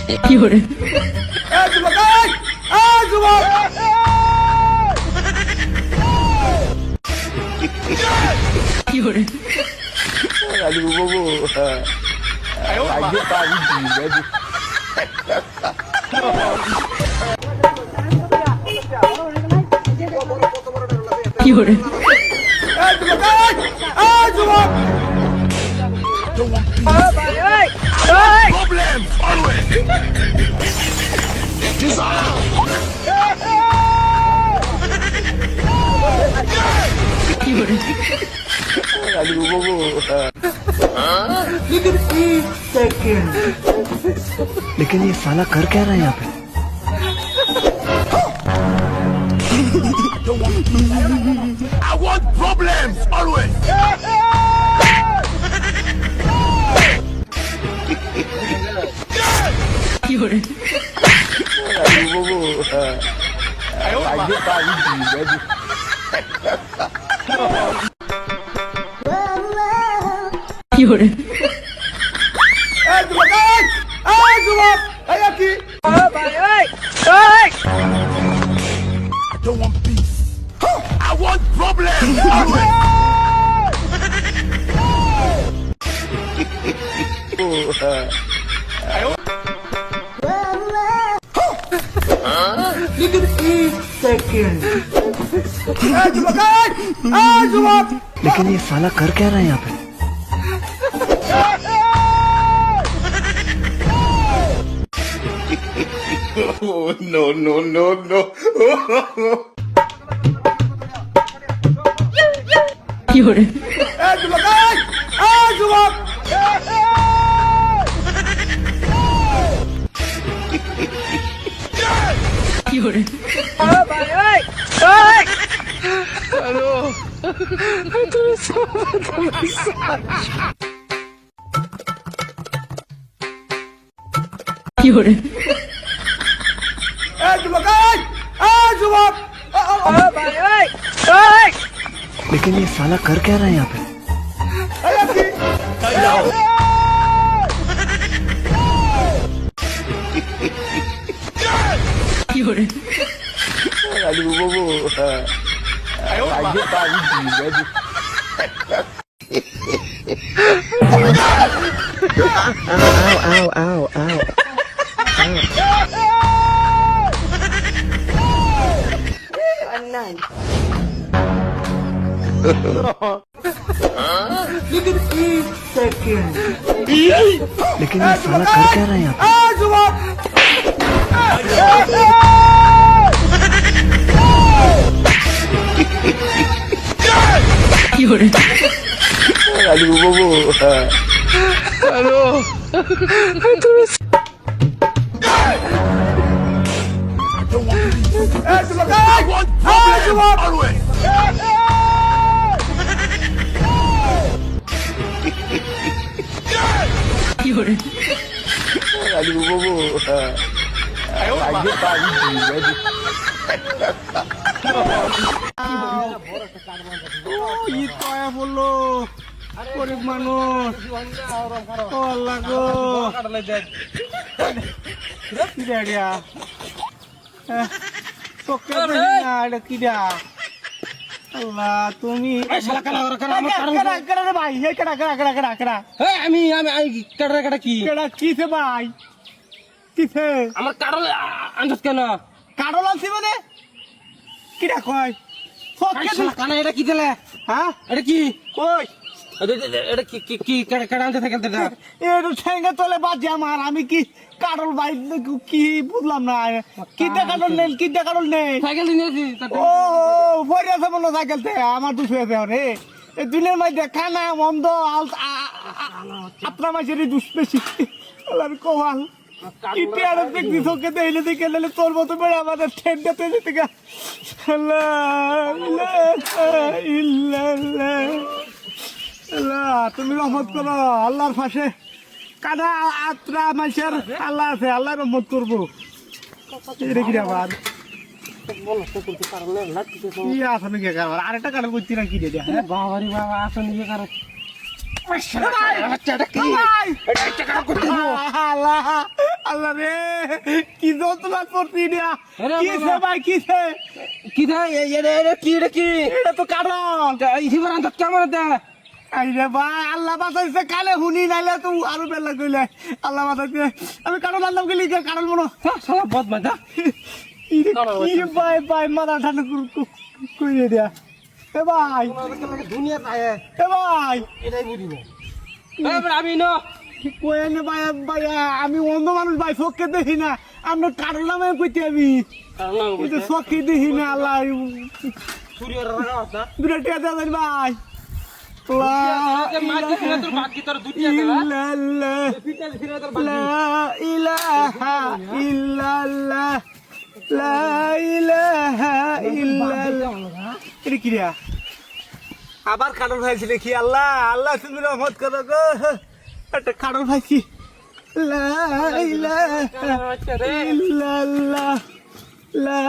কি hore কি hore আলু বাবু আগে পারি দিই কি hore problem always কি hore আলু বাবু लेकिन ये साला कर क्या रहा है यहाँ पे? I want problems always কি hore আলু বাবু আগে পারি দিই কি hore I don't want peace. I want problems always. लेकिन ये साला कर क्या रहा है यहाँ पे? Oh no. কি hore কি hore কি hore लेकिन ये साला कर क्या रहा है यहाँ पे? কি hore আলু বাবু আগে পারি দিই लेकिन ये साला कर क्या रहा है यहाँ पे? কি hore আলু বাবু I want problems always. কি hore আলু বাবু আগে পারি দিই ঈদ কয়া বললো গরিব মানুষ ও আল্লাহ গো কি দেয়া তোকে না এটা কি দেয়া আল্লাহ তুমি ভাই হে কেডা আমি কাটা কি কিসে ভাই কিসে আমার কাটল আনছস কেন কাডল আনছি মানে কিডা কয় কানা এটা কি দিলে হ্যাঁ এটা কি কই এটা কি কাটা আনতে থাকে এটা ঠেঙ্গে তলে বাজে আমার আমি কি কাডল ভাই কি বুঝলাম না কিডা কাডল নেই সাইকেল নিয়েছি ও ভরে আছে মনে সাইকেল থেকে আমার দুশ হয়েছে রে এই দিনের মধ্যে খানা মন্দ আপনার মাঝে দুষ বেশি আমি কমাল কিটে আর দেখছি চোখে দেখলে দেখে নিলে তোর মতো বেড়ে আমাদের ঠেন্ডা পেলে থেকে তুমি রহমত করো আল্লাহর পাশে কাদা আত্রা মাসের আল্লাহ আছে আল্লাহ রহমত করবো রেখি আবার কি আসলে কে কারবার আরেকটা কারণ করছি না কি রে বাবারি বাবা আসলে কি কারণ আল্লাহ রে কি যন্ত্রণা করছি না আরে কিসে বাবা। ভাই কিসে কি দে এটা কি এটা তো কারণ ইসিবার আনতে কেমন দে আরে ভাই আল্লাহ বাঁচাইছে কালে শুনি নাইলে তো আরো বেলা কইলে আল্লাহ বাঁচাইছে আমি কারণ আল্লাহ গেলি কারণ মনো শালা বদমাশ দা কি ভাই ভাই মাথা ঠান্ডা কইরে দিয়া এ ভাই দুনিয়া পায় এ ভাই এটাই বুঝি না আমি ন কোয়েন ভাই ভাই আমি অন্ধ মানুষ ভাই চোখকে দেখি না আপনার কারণ নামে কইতে আমি এই যে চোখকে দেখি না আল্লাহ সূর্যের রাগা না দুটা টিয়া দেবেন ভাই মার দিছ না তোর বাকি তোর দুটিয়া দেবা ইল্লাল্লাহ পিটাল ফিরে তোর বাকি লা ইলাহা ইল্লাল্লাহ লা ইলাহা ইল্লাল্লাহ এটা কি রে আবার কারণ হয়েছে দেখি আল্লাহ আল্লাহ তুমি রহমত করো গো একটা কারণ হয়েছি লা ইলাহা ইল্লাল্লাহ লা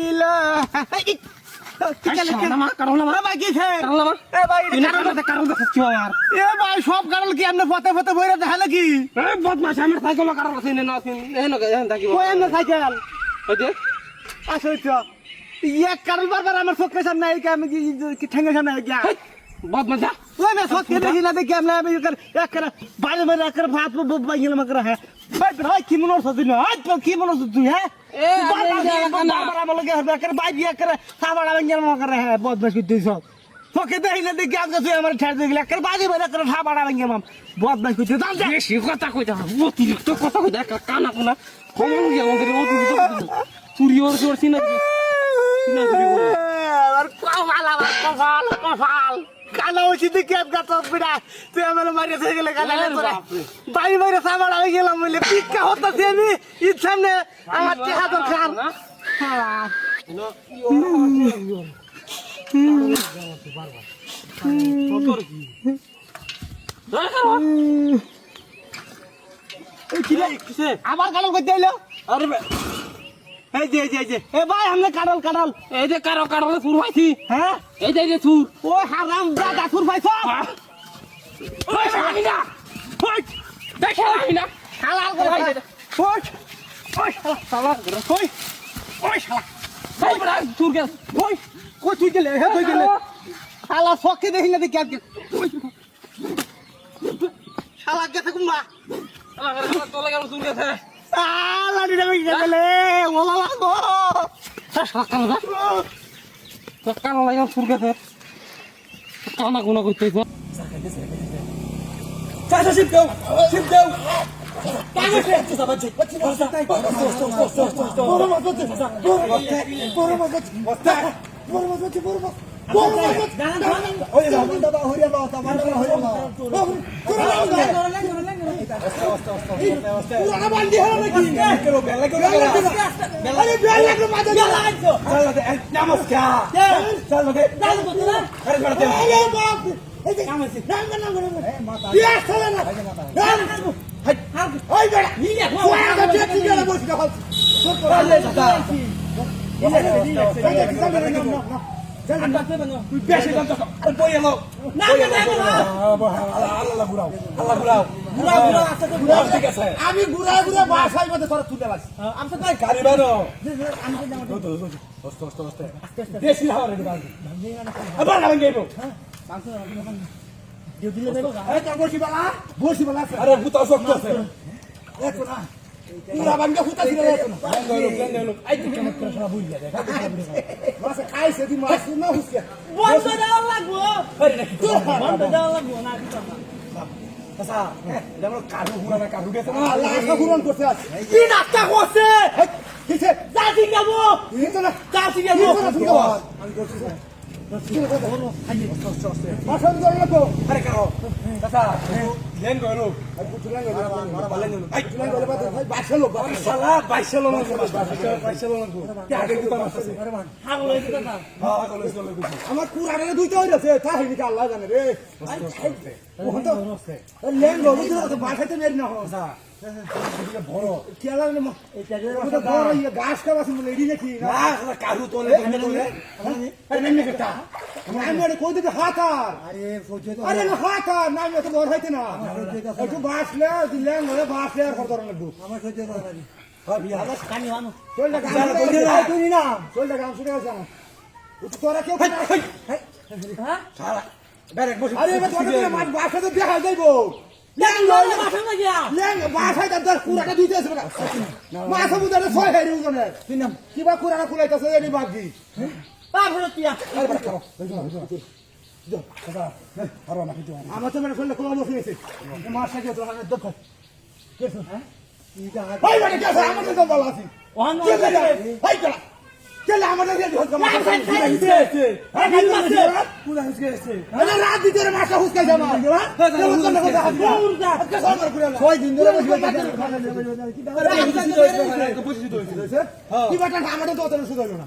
ইলাহা সব কারণ কি আপনি পথে পথে বইরে দেখা নাকি বদমাশ আমার সাইকেল কারণ আছে না থাকিব সাইকেল ওই যে আচ্ছা এক কারণ বারবার আমার চোখের সামনে আমি কি ঠেঙ্গের সামনে গিয়া বদমাশ যা ওই না চোখে দেখি না দেখি আমি বাইরে বাইরে একের ভাত বাই গেলাম একের হ্যাঁ ভাই কি মনে হচ্ছে তুই কি মনে হচ্ছে তুই হ্যাঁ চোখে দেখি না দেখি আজকে তুই আমার ঠের দেখলি একের বাজি বাইরে একের ঠাবাড়া ভেঙে গেলাম বদমাই করতে বেশি কথা কই দা অতিরিক্ত কথা কই দা কানা কোনা কমন গিয়া আমাদের অতিরিক্ত চুরি ওর চোর সিনা আর কপাল আমার কপাল কপাল কানা হয়েছি দেখি এক গাছ বিড়া তুই আমার মারিয়ে থেকে গেলে কানা বাড়ি বাইরে সাবার আমি গেলাম বলে পিক্কা হতাছি আমি ঈদ সামনে আমার টেহা দরকার আবার কারণ করতে এলো আরে এই যে এ ভাই আমরা কাঁড়াল কাঁড়াল এই যে কারো সুর পাইছি হ্যাঁ এই যে সুর ওই হারাম দাদা সুর পাইছ ওই আমি না ওই দেখে আমি না হালাল করে ওই ওই শালা ওই ওই শালা তাই বড় সুর গেল ওই কই তুই গেলে হে তুই গেলে শালা সকে দেখি না দেখি আজকে শালা গেছে কুম্বা তোলা গেল সুর গেছে শালা দিলে গেলে ওলা লাগো কানা লাগা সুর গেছে কানা কোনা করতে চাচা শিব দাও আমি ঘুরা ঘুরা বাসায় মধ্যে তোরা তুলে লাগছি আমি তো তাই গাড়ি বানো দেশি হাওয়া রে বাজি আবার না গেবো বসি বালা আরে ভূত শক্ত আছে দেখো না পুরা বাঙ্গা ভূত ছিল দেখো না আই তো কেমন করে সব বুঝ যায় মাছ খাইছে দি মাছ না হুসকে বন্ধ দাও লাগবো আরে নাকি বন্ধ দাও লাগবো না আচ্ছা যেমন কারু হুরা না কারু গেছে না আল্লাহ আশা পূরণ করতে আছে কি নাস্তা করছে কিছে জাতি গাবো তো না জাতি গাবো আমি করছি মাছন ধরে তো আরে কারো আচ্ছা লেন গলো আর পুতুলান গলো পালেন গলো আই পুতুলান গলো ভাই বাইশালো শালা বাইশালো না বাইশালো না কে আগে দিতে পারছে আরে মান হাগলো দিতে না হ্যাঁ হাগলো চলে গেছে আমার কুরারে দুইটা হইছে তা হইনি কা আল্লাহ জানে রে ওহন তো লেন গলো তো বাসাতে মেরি না আচ্ছা বড় কেলা নে এটা বড় ইয়ে গাছ কাজ আছে বলে এডি নাকি না কাহু তোলে এমনি কেটা আমি আরে কই দিতে হাতার আরে ফজে তো আরে না হাতার না আমি তো বড় হইতে না একটু বাসলে দিলেন বলে বাসলে আর কত লাগবো আমার সহ্য করা যাবে ভাবি আমার কানি হানো চল না গাছ তুই না চল না গাছ শুনে গেছে তোরা কেউ হ্যাঁ শালা ডাইরেক্ট বসে আরে এবার তোদের মাছ বাসা তো দেখা যাইবো লেং লইলে মাথা না গিয়া লেং বাসায় তার কুড়াটা দিতে আছে মাছ বুদারে ছয় হাইরি ওজনের তুই নাম কিবা কুড়াটা কুলাইতাছে এনি বাগি পার হলো তিয়া আরে বাড়া খাও আমার তো মানে করলে কোনো বসে গেছে মাছ সাথে তো আমি দেখো কেছো হ্যাঁ ইটা ভাই মানে কেছো আমাদের তো বলা আছে ওহান ভাই চলা চলে আমাদের দিয়ে ধর মাছ খাইছে হ্যাঁ খাইছে পুরা হুসকে আছে আরে রাত ভিতরে মাছ হুসকাই জামা ছয় দিন ধরে কি বাটা আমাদের তো অত সুদ হলো না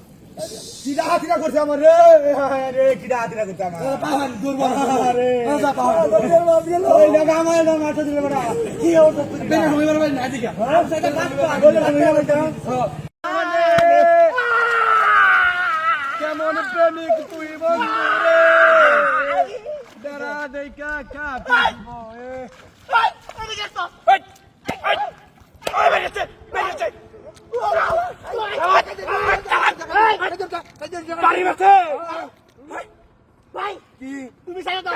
কিডা হাতিরা করছে আমার রে রে কিডা হাতিরা করছে আমার পাহাড় দুর্বল রে ওই জায়গা আমার না মাছ দিলে বড় কি হতো বেনা হই বড় না দিকা সেটা কাট বলে আমি কেমন প্রেমিক তুই বন্ধু রে দাঁড়া দেখা কাঁপিব বাড়ি বাসে ভাই কি তুমি সাইডে দাও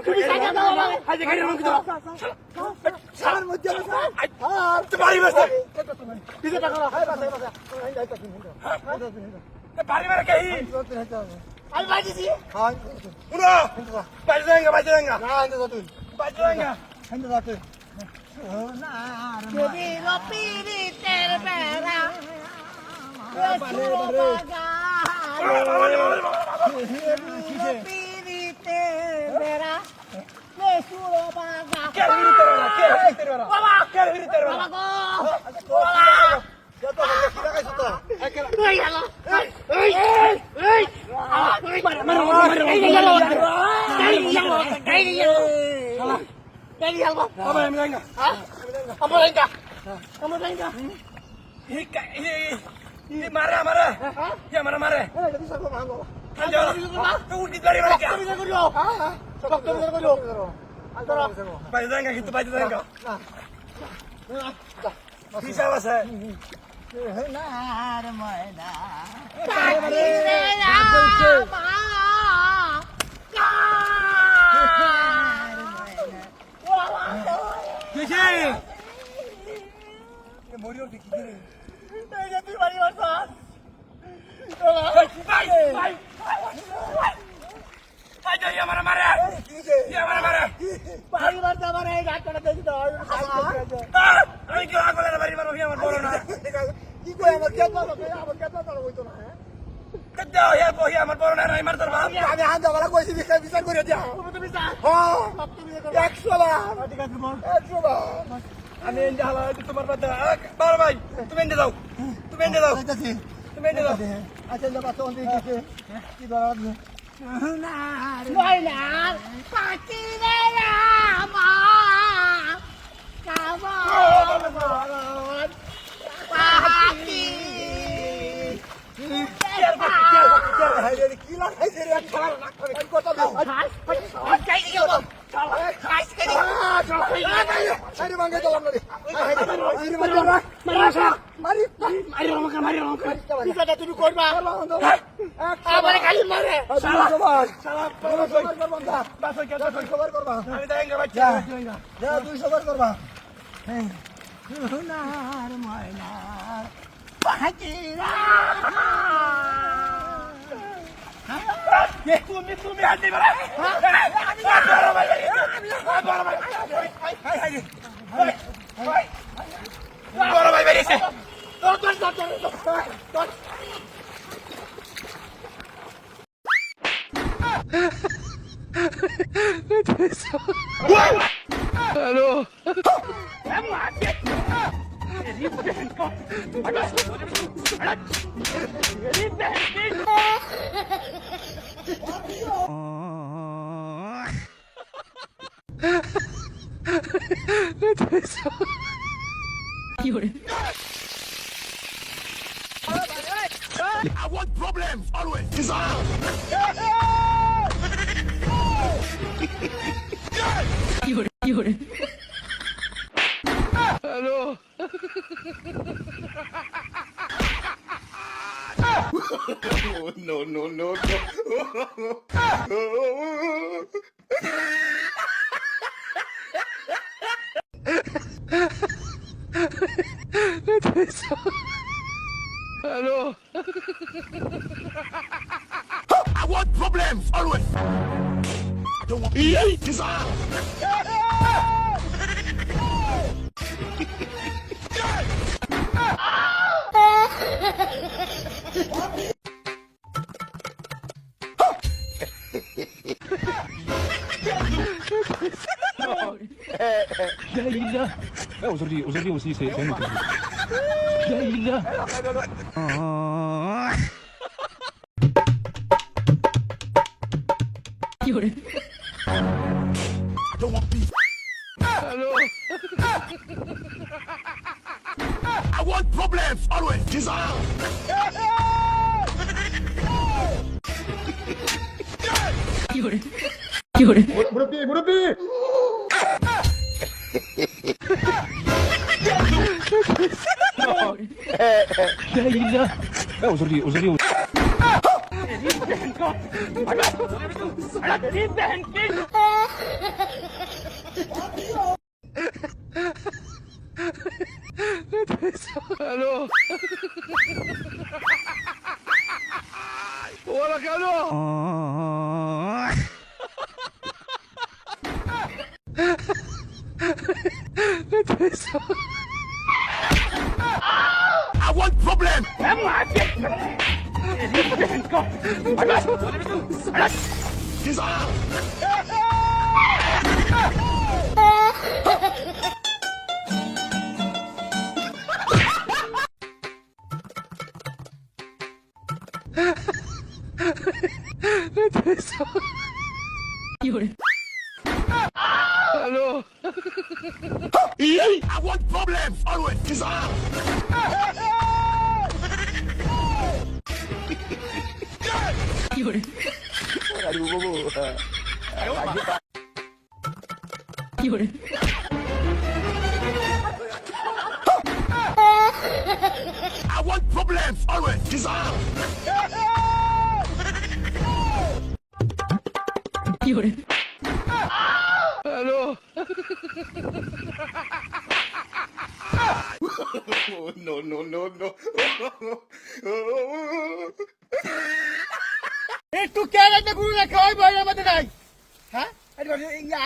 তুমি সাইডে দাও আজ গাড়ি রং দাও সার মধ্যে তুই বাড়ি বাসে কিছে টাকা হাই বাসে বাড়ি মারে কই আমি ভাই দিছি हां उनो बाज जाएगा ना इंदे तो तू बाज जाएगा इंदे तो तू যদি রপিরি তের বেড়া রপিরিতে বেড়া সুরো বাগা क्या तेरे वाला বাবা तेरे वाला বাবা গো क्या तो किला का सुता এই হ্যালো এই এই মার এই গেল এই গেল बाबा हम जाएंगे আমরা যাইগা ये मारे हमारा ये हमारा मारे যদি সব ভাঙো चल जाओ तो उल्टी गाड़ी मारे क्या তুমি করিও সব তুমি করিও बाज जाएगा कि तो बाज जाएगा किसा बस है নার ময়না किसे ये मोरियो की किरे তুই বাড়ি বাসা बाज ये हमारा मारे ये हमारा मारे বাড়ি বাসা মানে গাছ কাটা দিতে দাও আমি কি আগলে বাড়ি মারো কি আমার বড় না কি কই আমার কে বলো আমার কে বলো হইতো না কদ্দা হে বহি আমার বড় না নাই মার তোর বাপ আমি হাত দাওলা কইছি বিচার করে দাও তুমি যা হ্যাঁ 100 বার ঠিক আছে বল 100 বার আমি এন্ডে হালা তোমার বাদা বড় ভাই তুমি এন্ডে যাও তুমি এন্ডে যাও যাইতাছি তুমি এন্ডে যাও আচ্ছা যাবা তো দিকে কি ধরা দিবে ময়নার পাখি রে আমা কাবা পাখি কি লাগাইছে রে খেলা না করে কত দাও খাই দিও খাই দিও আরে মাঙ্গে দাও আমরা আরে মারি মারি রমকা পিছাটা তুমি করবা আমারে খালি মারে শালা শালা বাস কে তো খবর করবা আমি দেঙ্গা বাচ্চা যা 200 বার করবা সোনার ময়না পাখিরা তুমি হাতি মারা বড় ভাই বেরিয়েছে hello Fiore. I want problems always. Disarm. Fiore. Fiore. Oh, no, no, no, no. I want problems always. I don't want disarm. Fiore. I don't want peace. I want problems always. Disarm. Fiore. Fiore. I want problems. Disarm. Fiore. I want problems always. Disarm. Fiore. Fiore. I want problems always. Disarm. Fiore. Oh, no, no, no, no. একটু কেড়ে তো গুরু রেখে ওই বই আমাদের নাই হ্যাঁ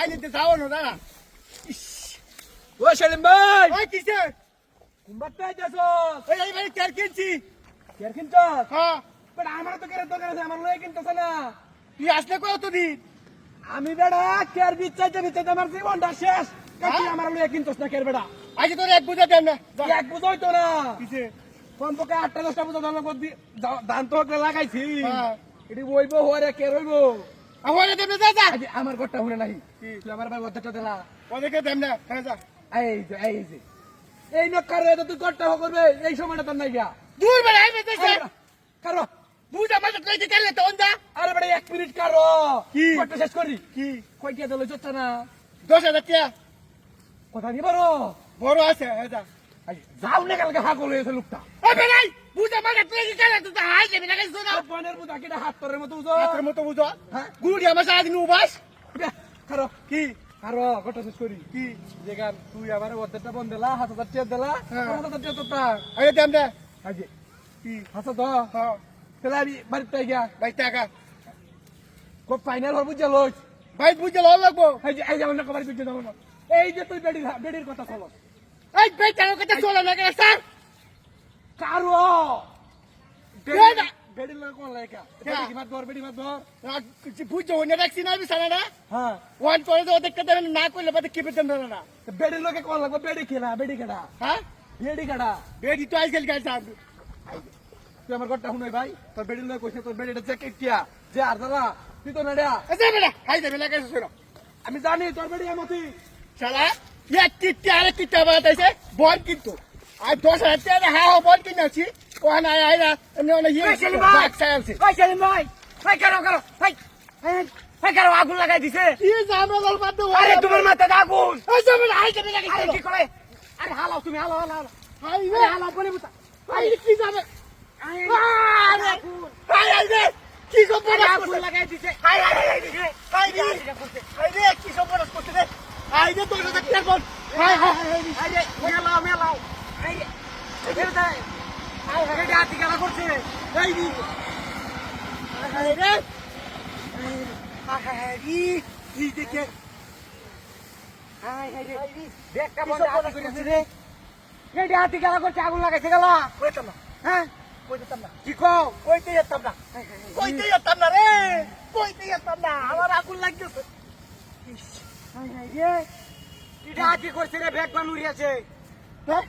আইলে যাও না দাঁড়া ও সেলিম ভাই ওই কিসে কুম্বারটাই দেছো এই ভাই কেয়ার কিনছি কেয়ার কিনছো হ্যাঁ বাট আমার তো কেয়ার দরকার আছে আমার লয়ে কিনতেছ না তুই আসলে কতদিন আমি বেড়া কেয়ার বিচাইতে আমার জীবনটা শেষ কাকি আমার লয়ে কিনতছ না কেয়ার বেড়া আজ তোর এক বুঝা দেন না এক বুঝই তো না কিসে কমপক্ষে 8-10টা বুঝা ধান তো লাগাইছি হ্যাঁ। এটি বইবো হরে কে রইব আমার দেন না যা আমার ঘরটা শুনে নাই তুই আমার ভাই অর্ধেকটা দিলা ওদেরকে দেন না হ্যাঁ যা এই যে এই নকার তো তুই ঘরটা করবে এই সময়টা তোর নাই গিয়া দূর বেড়া আইবে দেশে কারো বুঝা মাঝে কইতে গেলে তো অন্দা আরে বেটা 1 মিনিট কারো কি? ঘরটা শেষ করি কি কই কে দিল জোচ্ছা না 10,000 টাকা কথা নি বড় বড় আছে হ্যাঁ যা যাও না কালকে হাগল হয়েছে লোকটা ওই বেড়াই বুঝা মাঝে কইতে গেলে তো হাই দেবে না কিছু না বনের বুদা কিটা হাত তোরের মতো উজো হাতের মতো বুঝো হ্যাঁ গুড়ি আমার সারাদিন উবাস কারো কি কারো ঘরটা শেষ করি কি যেখান তুই আমার অর্ধেকটা বন্ধ দিলা 7,000 টাকা দিলা হ্যাঁ। 5,000 টাকা তোরটা আরে দেন না আজে কি হাসা তো হ্যাঁ তাহলে আমি বাড়িতে গিয়া ভাই টাকা খুব ফাইনাল হল বুঝে লইস ভাই বুঝে লও লাগবো এই যে আমার কবারি বুঝে যাবো না এই যে তুই বেডির কথা চলো এই ভাই টাকা কথা চলে না কেন স্যার কারো বেডা বেডির লোক কোন লাইকা হ্যাঁ। বেডি মাত ধর বুঝছো ওনে রাখছি না বিছানা না হ্যাঁ ওয়ান করে তো ওদের কথা না কইলে বাদে কি বেতন দেন না বেডির লোকে কোন লাগবে বেডি খেলা বেডি কেডা হ্যাঁ বেডি কেডা বেডি তো আজকাল গাছ তুই আমার ঘরটা শুনাই ভাই তোর বেডির লোক কইছে তোর বেডিটা জ্যাকেট কিয়া যে আর দাদা তুই তো নাড়া আচ্ছা বেটা হাই দেবে লাগে শুনো আমি জানি তোর বেডি আমতি শালা এক কিটটা আরেক কিটটা বাতাইছে বল কিন্তু আর 10,000 টাকা হ্যাঁ বল কিনেছি ওখানে আইরা এমনি অনেক ইয়ে আছে ভাই সেলিম ভাই ভাই কারো ভাই কারো আগুন লাগাই দিছে কি জামেলার মধ্যে আরে তোমার মাথায় আগুন ওই জামেলা আইতে না আরে কি করে আরে হালাও তুমি হালাও হাই রে আরে হালাও বলে বুঝা হাই কি জামে আরে আরে হাই হাই রে কি খবর আগুন লাগাই দিছে হাই হাই হাই রে হাই রে হাই রে কি খবর করতে রে হাই রে 10,000 টাকা বল হাই হাই হাই আরে মেলাও আরে এখানে তাই আরে হাতি খেলা করছে হাই রে হাই রে আরে কি দেখে দেখ কেমন হাতি করেছে রে এই হাতি খেলা করছে আগুন লাগাইছে গেল কইতাম না হ্যাঁ কইতাম না কি কও কইতে যেতাম না কইতে যেতাম না রে কইতে যেতাম না আমার আগুন লাগতেছে এটা হাতি করছে রে ব্যাগ বানুরি আছে হ্যাঁ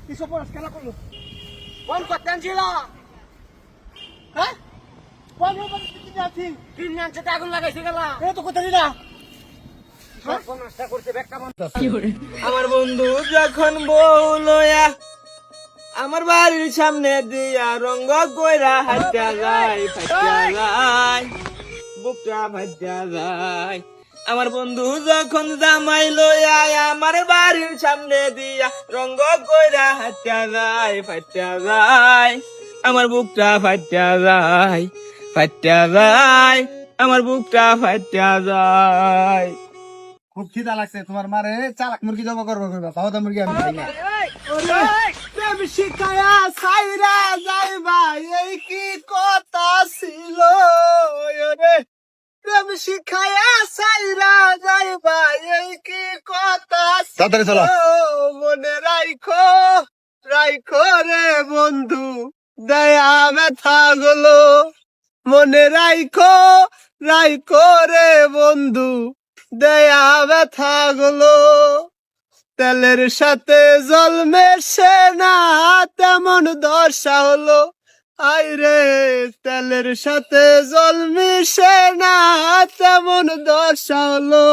কিসব পড়াশ খেলা করলো কোন করতেন ছিল হ্যাঁ কোন পরিস্থিতি আছি তিন নাচে আগুন লাগাইছে গেল এ তো কোথায় না সর্বনাশটা করছে ব্যাগটা বন্ধ কি hore আমার বন্ধু যখন বউ লয়া আমার বাড়ির সামনে দিয়া রঙ্গ কইরা হাইটা যায় ফাইটা যায় বুকটা ফাইটা যায় আমার বন্ধু যখন জামাই লয়া আমার বাড়ির সামনে দিয়া রঙ্গ কইরা হাইটা যায় ফাইটা যায় আমার বুকটা ফাইটা যায় ফাইটা যায় আমার বুকটা ফাইটা যায় খুব খিদা লাগছে তোমার মারে চালাক মুরগি জমা করবো কইবা পাওদা মুরগি আমি খাই না প্রেম শিখায়া সাইরা যাইবা এই কি কথা ছিল রে প্রেম শিখায়া সাইরা যাইবা এই কি কথা তাড়াতাড়ি চলো। মনে রাইখো রে বন্ধু দয়া ব্যথা গুলো মনে রাইখো রে বন্ধু দয়া ব্যথা গুলো তেলের সাথে জল মেশে না তেমন দশা হলো আইরে তেলের সাথে জল মিশে না তেমন দশা হলো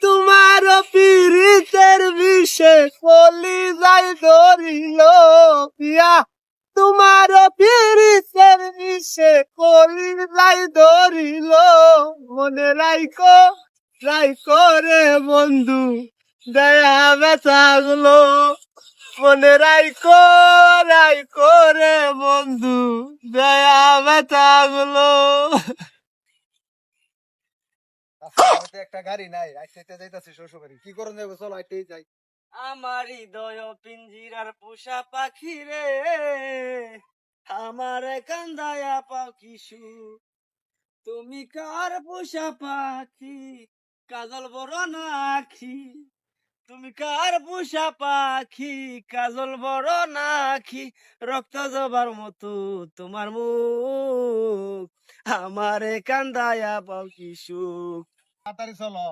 তোমার পীড়িতের বিষে কলি যাই ধরিল পিয়া তোমার পীড়িতের বিষে কলি যাই ধরিল মনে রাইখো রে বন্ধু দয়া ব্যথা গুলো মনে রাইখো রে বন্ধু দয়া ব্যথা গুলো একটা গাড়ি নাই আইতে যাইতাছি শ্বশুর বাড়ি কি করুন যাবো চলো আইতেই যাই আমার হৃদয় পিঞ্জিরার পোষা পাখি রে আমার কান্দায়া পাখি সুর তুমি কার পোষা পাখি কাজল বড় নাখি তুমি কার পোষা পাখি কাজল বড় নাখি রক্ত জবার মতো তোমার মুখ আমারে কান্দায়া পাখি সুখ তাড়াতাড়ি চলো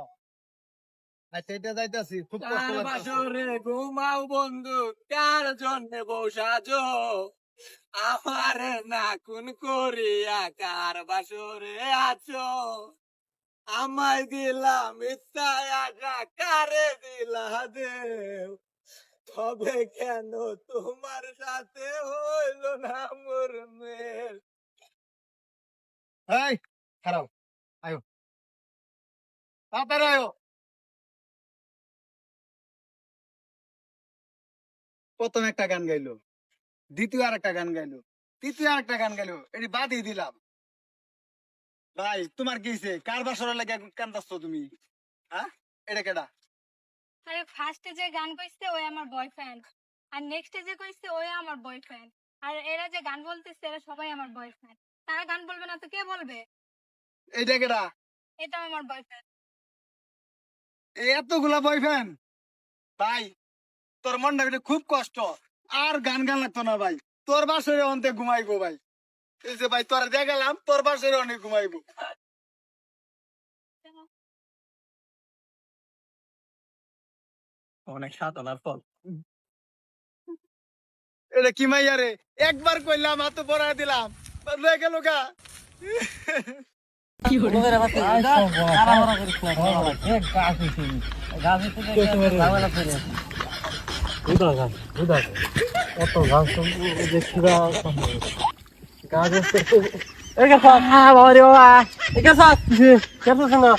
আইতে যাইতাছি খুব কষ্ট কার লাগছে বাসরে ঘুমাও বন্ধু কার জন্য বসাজো আমারে না কোন করিয়া কার বাসরে আছো আমায় দিলাম মিথ্যায় আশা কারে দিলা দেও তবে কেন তোমার সাথে হইল না মোর মেল এই খারাপ আয়ো তাড়াতাড়ি আয়ো প্রথম একটা গান গাইলো দ্বিতীয় আর একটা গান গাইলো তৃতীয় আর একটা গান গাইলো এটি বাদই দিলাম ভাই তোমার কি হইছে কার বাসরে লাগে কান্দাচ্ছ তুমি হ্যাঁ এটা কেডা আরে ফার্স্টে যে গান কইছে ওই আমার বয়ফ্রেন্ড আর নেক্সটে যে কইছে ওই আমার বয়ফ্রেন্ড আর এরা যে গান বলতেছে এরা সবাই আমার বয়ফ্রেন্ড তারা গান বলবে না তো কে বলবে এইটা কেডা এটা আমার বয়ফ্রেন্ড এতগুলা বয়ফ্রেন্ড ভাই তোর মনটা ভিতরে খুব কষ্ট আর গান গান লাগতো না ভাই তোর বাসরে অন্তে ঘুমাইবো ভাই এই যে ভাই তোর দেখালাম তোর বাসরে অনেক ঘুমাইবো অনেক সাধনার ফল এটা কি মাইয়া রে একবার কইলাম হাত পড়া দিলাম লয়ে গেল গা কি hore গাছ বুদা গাছ কত গাছ তো দেখছি না গাছ আছে এই গাছ বাবা রে বাবা এই গাছ কিসে কেটে না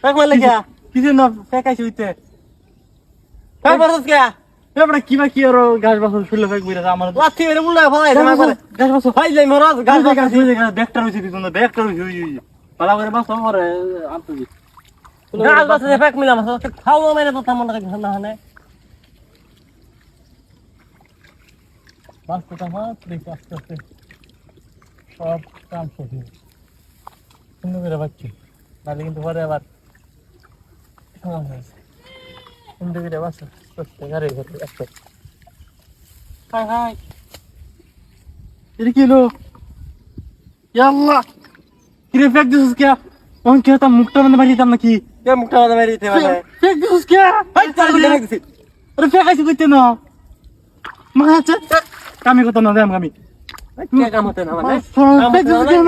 এক মালে গিয়া কিসে না ফেকাইছে হইতে কাই বারস গিয়া এবারে কিবা কি আর গাছ বাস ফুলে ফেক বিরা আমার লাঠি মেরে মুলা ফলাই না করে গাছ বাস ফাই যাই মরাজ গাছ গাছ ব্যাকটার হইছে দিত না ব্যাকটার হইছে পালা করে বাস আমার আনতে দি গাছ বাস ফেক মিলাম খাওয়া মেরে তো তেমন না হয় বাস তো আমার দেখতে আস্তে আস্তে সব কাম শেষ সুন্দর করে বাচ্চি নাহলে কিন্তু পরে আবার সুন্দর করে বাস গাড়ি ঘুরতে আসতে হাই হাই এটা কি হলো আল্লাহ কিরে ফেক দিছিস কে অন কি হতাম মুখটা মানে মারিতাম নাকি কে মুখটা মানে মারিতে মানে ফেক দিছিস কে হাই চাল করে ফেক দিছিস আরে ফেক আইছিস কইতে না মাছ কামি কত না দেম কামি কে কাম হতে না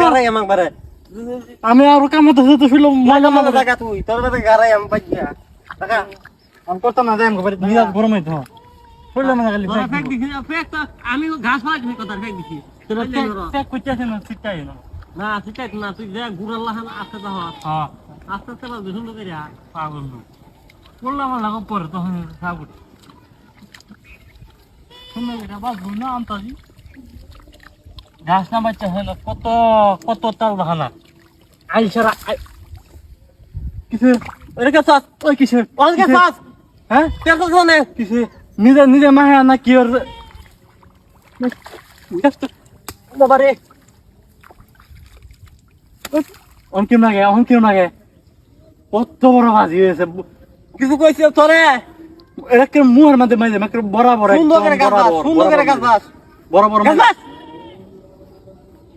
মানে আমাক বারে আমি আর কাম হতে তো শুলো মজা মজা জায়গা তুই তোর বাদে গারাই আমি পাইয়া টাকা আমি করতে না দেম বারে মিজাজ গরম হইতো শুলো না খালি ফেক দিছি ফেক তো আমি ঘাস ফাজ নি কথা ফেক দিছি তোর ফেক কইতাছ না সিটাই না না সিটাই না তুই যা গুড়াল্লাহ আস্তে তো হ্যাঁ আস্তে আস্তে বাজ সুন্দর করে পাগল না বললাম না লাগো পরে তখন খাবো সুন্দর করে বাজ না আমতাজি গাছ না বাচ্চা হলো কত কত তাল বাহানা আই সারা কিসে এর কাছে ওই কিসে ওর কাছে হ্যাঁ কেন শুনে কিসে নিজে নিজে মাহে না কি ওর বাবা রে অনকিম লাগে কত বড় বাজি হয়েছে কিছু কইছে তোরে এটা কি মুহের মধ্যে মাইজে মাত্র বরাবর সুন্দর করে গাছ বরাবর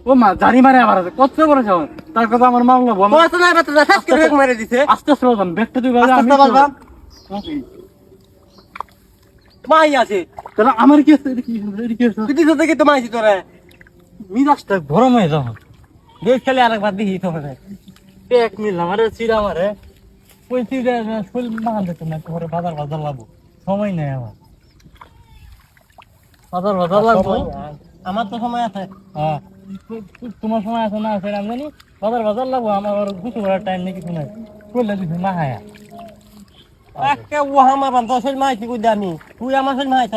ও মা জানি মারে আবার কত বড় চাও তার কথা আমার মামলা বল কত না বাতা সাত করে ব্রেক মেরে দিছে আস্তে আস্তে বলবাম ব্রেকটা তুই বাজা আমি বলবাম মাই আছে তাহলে আমার কি আছে কি তুই সাথে কি তোমাই তোরে মিজাজটা গরম হয়ে যাও দেখ খেলে আরেকবার দেখি তোরে এক মিল আমারে চিরা মারে কই চিরা ফুল মান দিতে না তোরে বাজার লাগবো সময় নাই আমার বাজার লাগবো আমার তো সময় আছে হ্যাঁ তোমার সময় আছে না আছে আমি জানি বাজার লাগবো আমার আর কিছু করার টাইম নেই কিছু নাই করলে কিছু না হায়া একে ও আমার বান্ধব সল মাইছি কই দামি তুই আমার সল মাইছ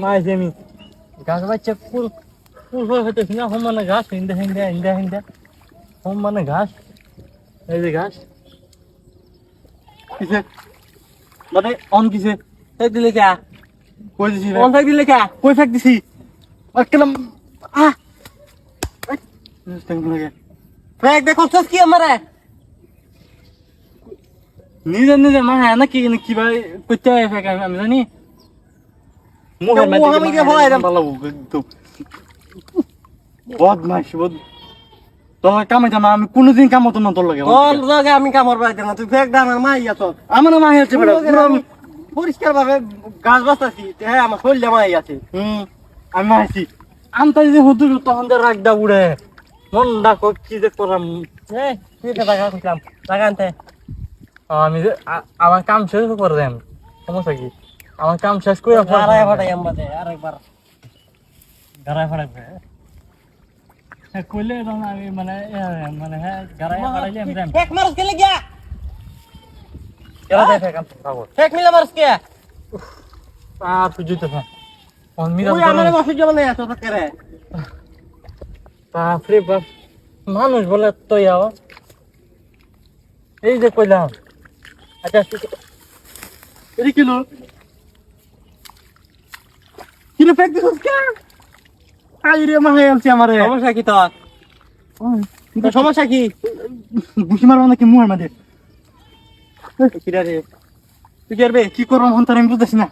মাইছি আমি গাছ বাচ্চা ফুল হইতে না হম মানে গাছ হিন্দা হম মানে ঘাস এই যে ঘাস কিসে মানে অন কিসে এই দিলে কে কই দিছি অন থাক দিলে কে কই ফেক দিছি একদম ফেক দেখো কি আমারে নিজে মাহে নাকি কি ভাই কইতে ফেক আমি জানি মুখের মধ্যে আমি দিয়ে হয় ভালো একদম বদমাইশ তোর কামে জানা আমি কোনদিন কাম হতো না তোর লাগে তোর লাগে আমি কামর পাইতে না তুই ফেক দাম মাইয়া তো আমার মাই আছে বড় পরিষ্কার ভাবে গাছ বাঁচাছি হ্যাঁ আমার শরীরে মাই আছে আমি মাইছি আনতে যে হুদুর তখন দে রাগদা উড়ে মন ডাকো কি যে করাম তুই টাকা কইলাম টাকা আনতে আমি আমার কাম শেষ করে দেন সমস্যা কি আমার কাম শেষ করে গারায় ফাটাই আমাদের আরেকবার গারায় ফাটাবে কইলে আমি মানে হ্যাঁ গারায় ফাটাইলে আমি দেন এক মারস গেলে গিয়া কেলা দেখে কাম পাবো এক মিলা মারস কে তুই জিতে না অন মিলা তুই আমারে বসে যাবে না এত করে বাপরে বাপ মানুষ বলে তো যাও এই যে কইলাম আচ্ছা এরি কিলো ফেক দিছিস কে আই রে মাহে আলছি আমারে সমস্যা কি তোর সমস্যা কি বুঝি মারব নাকি মুহের মধ্যে কি রে তুই করবে কি করব হন তার আমি বুঝতেছি না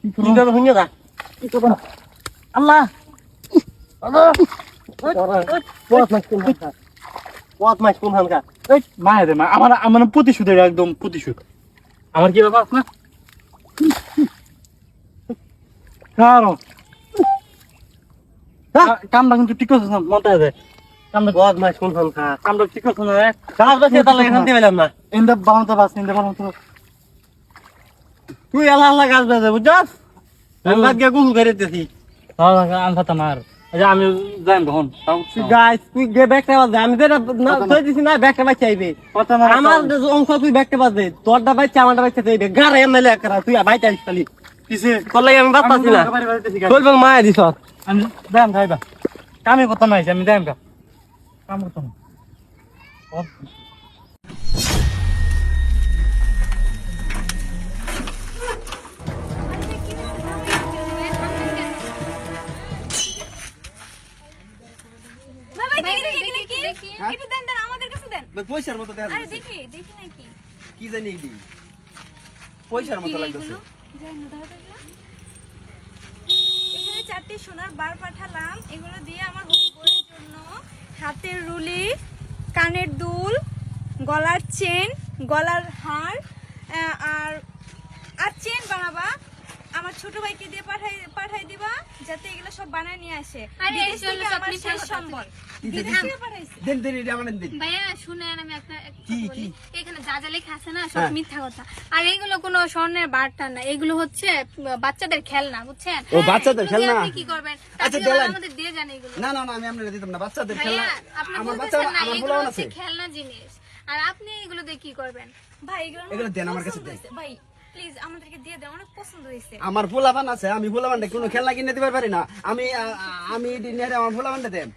কি করব হইনি না কি করব আল্লাহ পথ মাছ কোন হালকা এই মায়ে দে মা আমার প্রতিশোধ একদম প্রতিশোধ আমার কি ব্যাপার না কারণ কামটা কিন্তু ঠিক আছে না মনটা দে কামটা পথ মাছ কোন হালকা কামটা ঠিক আছে না গাছ বাসে তার লাগে শান্তি পেলাম না ইন্দা বানাতে বাস ইন্দা বানাতে তুই আল্লাহ আল্লাহ গাছ বাজে বুঝছস আমি বাদ গিয়ে গুল করে দিতেছি আনসাতা মার আচ্ছা আমি যাইম তখন গাছ তুই গে ব্যাগটা বাজে আমি যেটা ধরে দিছি না ব্যাগটা বাচ্চা আইবে আমার অংশ তুই ব্যাগটা বাজে তোরটা বাচ্চা আমারটা বাচ্চা চাইবে গাড়ে এমএলএ করা তুই বাইতে আইস খালি কিসে তোর লাগে আমি বাদ পাচ্ছি না তোর বল মায়া দিছ আমি যাইম খাইবা কামে করতাম না আমি যাইম কাম করতাম পয়সার মতো দেখা যাচ্ছে। কি জানি এই দিই। পয়সার মতো লাগতেছে। এখানে 4টি সোনার বার পাঠালাম, এগুলো দিয়ে আমার বউয়ের জন্য হাতের রুলি, কানের দুল, গলার চেন, গলার হার আর চেন বানাবা। আমার ছোট ভাইকে দিয়ে পাঠাই দিবা যাতে এগুলো সব বানায় নিয়ে আসে। বিদেশ থেকে আমার শেষ সম্বল। বিদেশ থেকে পাঠাইছে। দেন এটা আমার দেন। ভাইয়া শুনেন, আমি একটা কি? এখানে যা যা লেখা আছে না সব মিথ্যা কথা। আর এগুলো কোনো স্বর্ণের বারটা না, এগুলো হচ্ছে বাচ্চাদের খেলনা, বুঝছেন? ও বাচ্চাদের খেলনা। আপনি কি করবেন? আচ্ছা, আপনি দেন। আমাদের দিয়ে যান এগুলো। না আমি আপনাদের দিতাম না বাচ্চাদের খেলনা। ভাইয়া, আপনি আমার বাচ্চা বলতেছেন না আমার এগুলো পোলাপান হচ্ছে আছে। খেলনা জিনিস। আর আপনি এগুলো দিয়ে কি করবেন? ভাই এগুলো দেন আমার কাছে দেন। ভাই প্লিজ আমাদেরকে দিয়ে দেন, অনেক পছন্দ হয়েছে। আমার পোলাপান আছে, আমি পোলাপানটা কোনো খেলনা কিনে দিতে পারি না। আমি দিনে আমার পোলাপানটা দেন।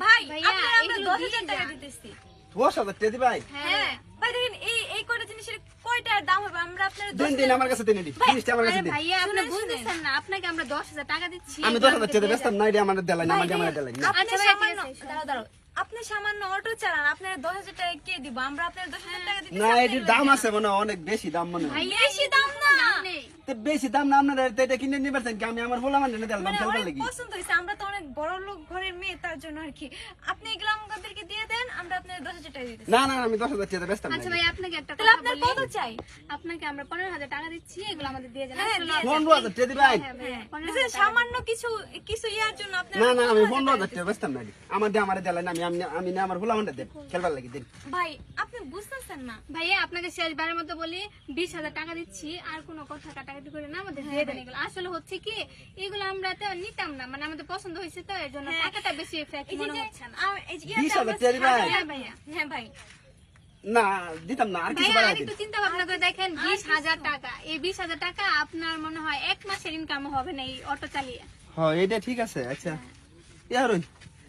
ভাই আপনারা আমরা 10,000 টাকা দিতেছি। 10,000 টাকা দি ভাই। হ্যাঁ ভাই, দেখেন এই কয়টা জিনিসের কয়টার দাম হবে, আমরা আপনার দিন আমার কাছে দেন। জিনিসটা আমার কাছে দেন। ভাইয়া আপনি বুঝতেছেন না, আপনাকে আমরা 10,000 টাকা দিচ্ছি। আমি 10,000 টাকা ব্যস্ত না, এটা আমার দেলাই না, আমার দেলাই না। আচ্ছা ভাই, দাঁড়াও, আপনি সামান্য অটো চালান, আপনার 10,000 টাকা কে দিব? আমরা আপনার 10,000 টাকা দিতে না এটির দাম আছে মনে হয়, অনেক বেশি দাম মনে হয়। বেশি দাম না। তো বেশি দাম না, আপনারা তো এটা কিনে নিতে পারছেন কি? আমি আমার পোলাপান এনে দিলাম মানে খেলবার অনেক লাগি। পছন্দ হয়েছে, আমরা তো অনেক বড় লোক ঘরের মেয়ে, তার জন্য আর কি। আপনি এগুলো আমাদেরকে দিয়ে দেন, আমরা আপনার 10,000 টাকা দিতেছি। না আমি 10,000 টাকা ব্যস্ত না। আচ্ছা ভাই, আপনাকে একটা কথা বলি। আপনার কত চাই? আপনাকে আমরা 15,000 টাকা দিচ্ছি, এগুলো আমাদের দিয়ে যান। 15,000 টাকা দি ভাই। হ্যাঁ, সামান্য কিছু ইয়ার জন্য আপনার না আমি 15,000 টাকা ব্যস্ত না। আমার দেলাই না, আমি না আমার পোলাপানটা দেন খেলবার লাগি দেন। ভাই আপনি বুঝতেছেন না। ভাইয়া আপনাকে শেষবারের মতো বলি, 20,000 টাকা দিচ্ছি, আর কোনো কথা কাটাকাটি করে না, আমাদের দিয়ে দেন এগুলো। আসলে হচ্ছে কি, এগুলো আমরা তো নিতাম না, মানে আমাদের পছন্দ হয়েছে তো এর জন্য টাকাটা বেশি এফেক্ট মনে হচ্ছে না। 20,000 টাকা দি ভাই। হ্যাঁ ভাইয়া, হ্যাঁ ভাই। না দিতাম না, আর কিছু ভাইয়া বাড়াই আর দিন। একটু চিন্তা ভাবনা করে দেখেন, 20,000 টাকা, এই 20,000 টাকা আপনার মনে হয় 1 মাসের ইনকাম হবে না এই অটো চালিয়ে। হ্যাঁ এটা ঠিক আছে। আচ্ছা ইয়ার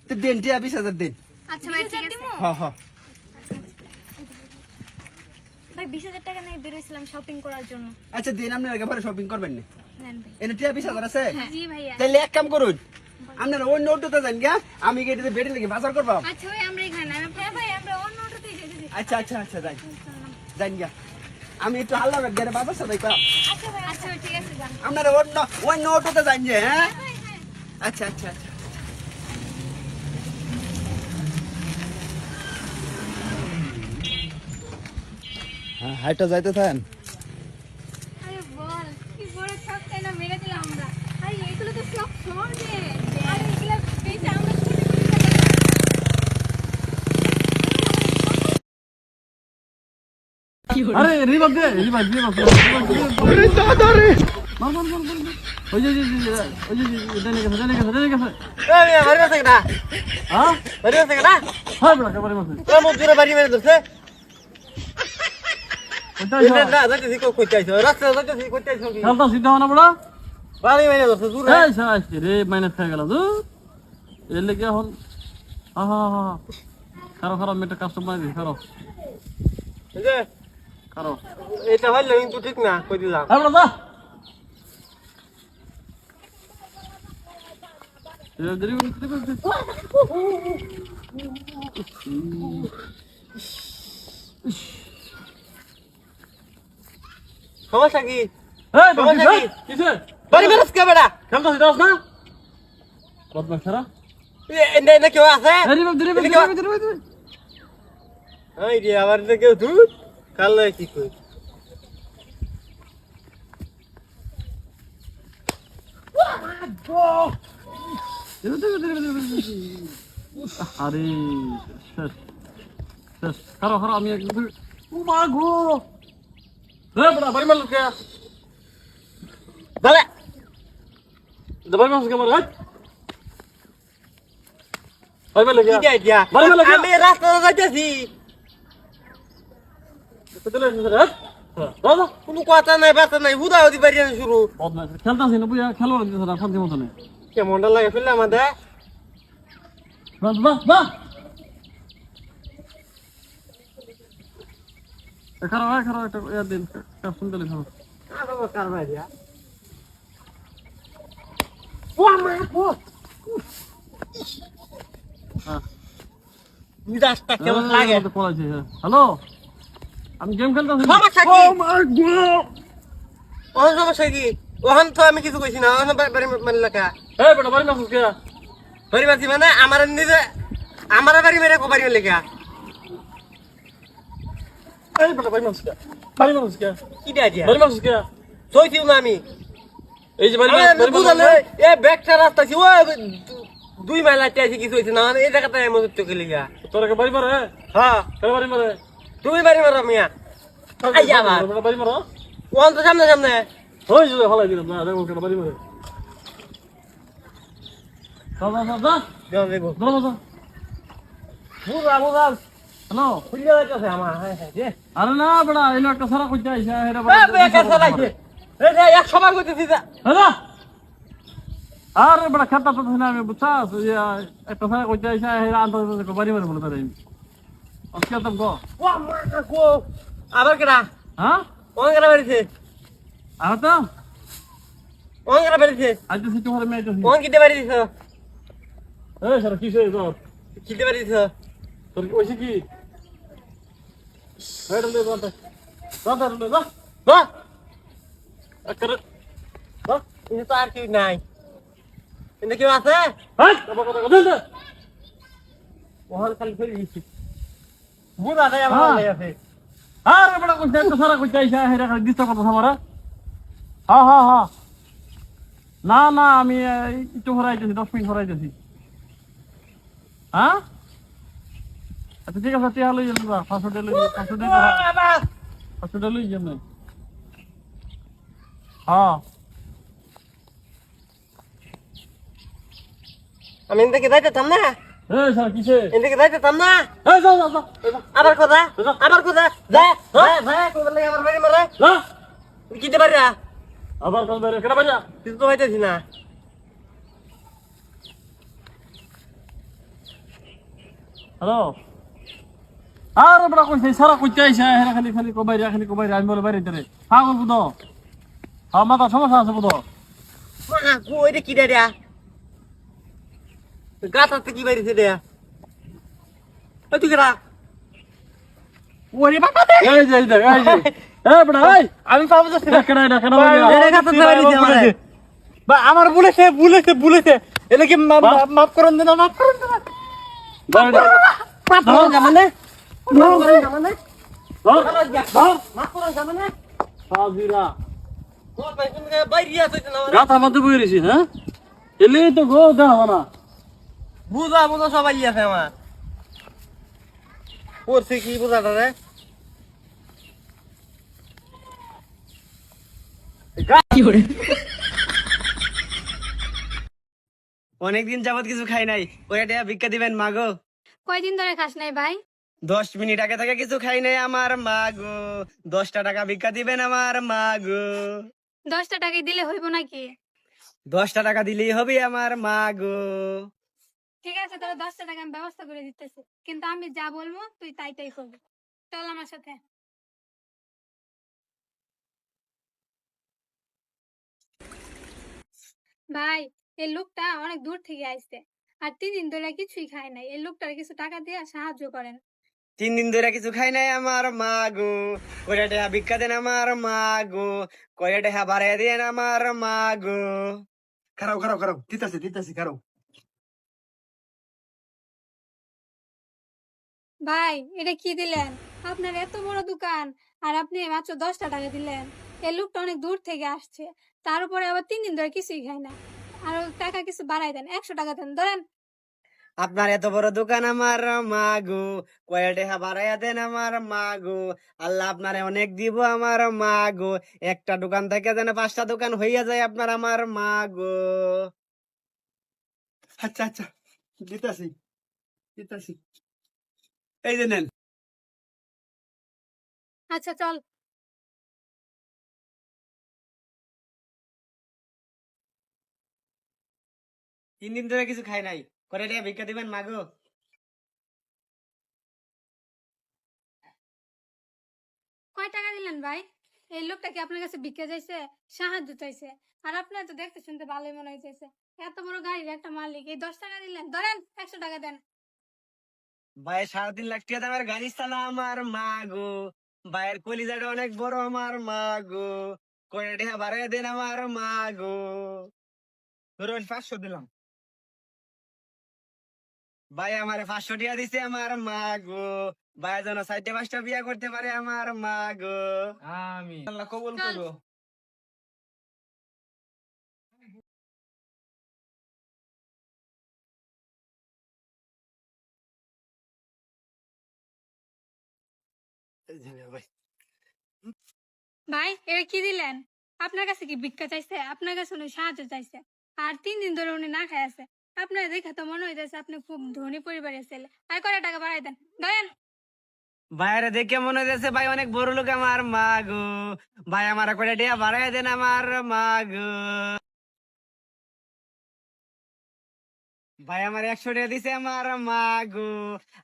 তো দেন টিয়া 20,000 দেন। আচ্ছা ভাই ঠিক আছে। হ্যাঁ ভাই 20,000 টাকা নিয়ে বের হইছিলাম শপিং করার জন্য। আচ্ছা দিন, আপনারা একেবারে শপিং করবেন না? নেন ভাই। এনে টিয়া 20,000 আছে? জি ভাইয়া। তাহলে এক কাম করুন, আপনারা অন্য অটোতে যান গা, আমি গেটে বেড়ে লেগে বাজার করবো। আচ্ছা ভাই, আমরা এখানে হ্যাঁ ভাই, আমরা অন্য অটোতেই যেতেছি। আচ্ছা যাই গা, আমি একটু হাল্লা গেলে বাজার সবাই করাম। আচ্ছা ভাই, আচ্ছা ভাই, ঠিক আছে যান। আপনারা অন্য অটোতে যান যে। হ্যাঁ আচ্ছা হাইটা যাইতে থাকেন। আরে বল, কি বড় ঠকটাই না মেরে দিলাম আমরা। আরে এগুলো তো সব স্বর্ণে। আরে এগুলো বেচে আমরা কোটি কোটি টাকা। আরে রিভাব দে রিভাব আরে দাদা রে মার ওই যে দেনে গেছে এই বাড়ি আছে না হ্যাঁ বাড়ি আছে না হয় বলা কেমন আছে তোর মজুরে বাড়ি মেরে ধরছে কোথায় না যাইতেছি কইতে আইছো রাস্তা যাইতেছি কইতে আইছো কি খেলতা সিদ্ধ হনা বড়া বাড়ি মেরে ধরছে দূরে এই শাস রে মাইনাস হয়ে গেল তো এর লেগে হল আহা খারো মেটা কাস্টমার দি খারো এই যে খারো এটা হইলো কিন্তু ঠিক না কই দিলাম আরে বড়া যা দেরি সমস্যা কি এই কিসে বাড়ি মেরে কে বেটা খেলতা সিদ্ধ না বদমাশ সারা এনে কেউ আছে রিভাব এই রে আবার কেউ দুধ কাল কি কই আরে শেষ খারো আমি একদম ও মা গো বড়া বাড়ি মারলো কে দাদা বাড়ি মারলো কে মার বাড়ি মারলো কে কি দিয়া বাড়ি মারলো কে আমি রাস্তা যাইতেছি চলে এসেছে রে দাদা কোনো কথা নাই বাতা নাই হুদা হদি পারি না শুরু খেলতাছি না বুঝা খেলো না শান্তি মতো নেই কেমনটা লাগে ফেললে আমাদের বাহ বাহ বাহ খারাপ একটা ইয়ার দিন ক্যাপশন দিলে খারাপ কার ভাই দিয়া মিজাজটা কেমন লাগে হ্যালো আমি গেম খেলতেছি সমস্যা কি ওহন সমস্যা কি ওহন তো আমি কিছু কইছি না ওহন বাড়ি মানে লেখা এই বেটা বাড়ি মাসুস কে বাড়ি মারছি মানে আমার নিজে আমার বাড়ি মেরে কো বাড়ি লেখা এই বেটা বাড়ি মাসুস কে বাড়ি মাসুস কে কি দিয়া দিয়া বাড়ি মাসুস কে সইছিও না আমি এই যে বাড়ি আমি বুঝালে এ ব্যাগটা রাস্তা ছিল ও 2 মাইল আইতে আছে কিছু হইছে না এই জায়গাতে এমন চোখে লেগা তোর কে বাড়ি মারে হ্যাঁ তোর বাড়ি মারে তুমি বাড়ি মারো মিয়া আই আমার বেটা বাড়ি মারো ওহন তো সামনে সামনে হই যে হলাই দিলাম না দেখো কেন বাড়ি মারে দাদা দাদা যাও দেখো দাদা বুঝা বুঝা হ্যালো খুলে যাইতেছে আমার হ্যাঁ হ্যাঁ আরে না বেটা এলো একটা সারা কইতে আইছে এটা বেকার চালাইছে এই যে 100 বার কইতেছি যা হ্যালো আরে বড় খাতা তো না আমি বুঝছাস একটা সারা কইতে আইছে এটা আনতে বাড়ি মারে বলে তারে আজকে তো গো ও মা গো আবার কেডা হ্যাঁ ওন কেডা বেরিছে আর তো ওন কেডা বেরিছে আজ তো সিটো হরে মেয়ে ওন কিতে বেরিছ এই সারা কিসে তোর কিতে বেরিছ তোর কইছে কি হেডল দে দাদা দাদা দাদা বা আকার বা ইনি তো আর কি নাই ইনি কি আছে হাই বাবা কথা কথা দে ওহন খালি ফেলি বুড়া নাই আমার নাই আছে আরে বড় কইতে একটা সারা কইতে আইছে হেরা খালি দিস্তা কথা আমারে হ্যাঁ হ্যাঁ হ্যাঁ না না আমি একটু হরাইতেছি 10 মিনিট হরাইতেছি হ্যাঁ আচ্ছা ঠিক আছে তিয়া লই যাবা 500 টাকা লই 500 টাকা বাবা 500 টাকা লই যাবে হ্যাঁ আমি ইনকে যাইতাম না এই স্যার কিসে ইনকে যাইতাম না এই যাও যাও যাও আবার কথা যা যা কইবার লাগি আমার বাড়ি মারে যা কিতে পারি না আবার কাল বেরে কেডা বাজা কিছু তো হইতেছি না হ্যালো আরে বড় কইছে সারা কইতে আইছে হেরা খালি খালি কবাইরা আমি বলে বাইরে ধরে হ্যাঁ বলবো তো হ্যাঁ মাথা সমস্যা আছে বুঝো মা গো এটা কি দেয়া গাতাতে কি বাইরেছে দেয়া ওই তুই কেডা ওরে বাবা দে এই যে এই বড় এই আমি পাবো যাচ্ছি না কেডা এরে গাতাতে বাইরেছে আমার বা আমার বলেছে এলে কি মাফ করুন দেনা মাফ করুন দেনা মাফ করুন জামানে মাফ করুন জামানে সাজিরা ও ভাই তুমি বাইরে আসছ না গাথা মধ্যে বইরেছি হ্যাঁ এলে তো গো দাও না বুঝা সবাই আছে আমার করছে কি বুঝাটা রে কি করে অনেকদিন যাবত কিছু খাই নাই ওইটা ভিক্ষা দিবেন মাগো কয়দিন ধরে খাস নাই ভাই 10 মিনিট আগে থেকে কিছু খাই নাই আমার মাগো 10টা টাকা ভিক্ষা দিবেন আমার মাগো 10টা টাকা দিলে হইব নাকি 10টা টাকা দিলেই হবে আমার মাগো ঠিক আছে তাহলে 10টা টাকা আমি ব্যবস্থা করে দিতেছি কিন্তু আমি যা বলবো তুই তাই করবি চল আমার সাথে ভাই এই লোকটা অনেক দূর থেকে আসছে আর 3 দিন ধরে কিছুই খায় নাই এই লোকটার কিছু টাকা দিয়ে সাহায্য করেন 3 দিন ধরে কিছু খাই নাই আমার মাগো কয়টা টাকা ভিক্ষা দেন আমার মাগো কয়টা টাকা বাড়াইয়া দেন আমার মাগো খারাপ দিতেছি খারাপ ভাই এটা কি দিলেন আপনার এত বড় দোকান আর আপনি মাত্র 10টা টাকা দিলেন এই লোকটা অনেক দূর থেকে আসছে তার উপরে আবার 3 দিন ধরে কিছুই খায় না আর টাকা কিছু বাড়াই দেন 100 টাকা দেন ধরেন আপনার এত বড় দোকান আমার মাগো, কয়টা টাকা বাড়াইয়া দেন আমার মাগো। আল্লাহ আপনারে অনেক দিব আমার মাগো, একটা দোকান থেকে যেন 5টা দোকান হইয়া যায় আপনার আমার মাগো। আচ্ছা আচ্ছা, দিতাছি দিতাছি, এই যে নেন। আচ্ছা চল। 3 দিন ধরে কিছু খাই নাই, করে টাকা ভিক্ষা দিবেন মাগো। কয় টাকা দিলেন ভাই? এই লোকটা কি আপনার কাছে ভিক্ষা চাইছে, সাহায্য চাইছে? আর আপনার তো দেখতে শুনতে ভালোই মনে হইতেছে, এত বড় গাড়ির একটা মালিক, এই 10 টাকা দিলেন, ধরেন 100 টাকা দেন। ভাই 3.5 লাখ টাকা দামের গাড়ি চালা আমার মাগো, ভাইয়ের কলিজাটা অনেক বড় আমার মাগো, করে টাকা বাড়াইয়া দেন আমার মাগো। ধরুন 500 দিলাম। ভাই আমার 500 টাকা দিছে আমার মাগো, ভাই যেন 4টা 5টা বিয়া করতে পারে আমার মাগো। আমি আল্লাহ কবুল চল। করো। ভাই ভাই এটা কি দিলেন? আপনার কাছে কি ভিক্ষা চাইছে? আপনার কাছে উনি সাহায্য চাইছে, আর 3 দিন ধরে উনি না খাই আছে। আপনার দেখে তো মনে হইতেছে আপনি খুব ধনী পরিবারের ছেলে। আর কয় টাকা বাড়াই দেন, ধরেন। ভাইরে দেখে মনে হচ্ছে ভাই অনেক বড় লোক আমার মাগো, ভাই আমার করে টাকা বাড়াইয়া দেন আমার মাগো। ভাই আমার 100 টাকা দিছে আমার মাগো,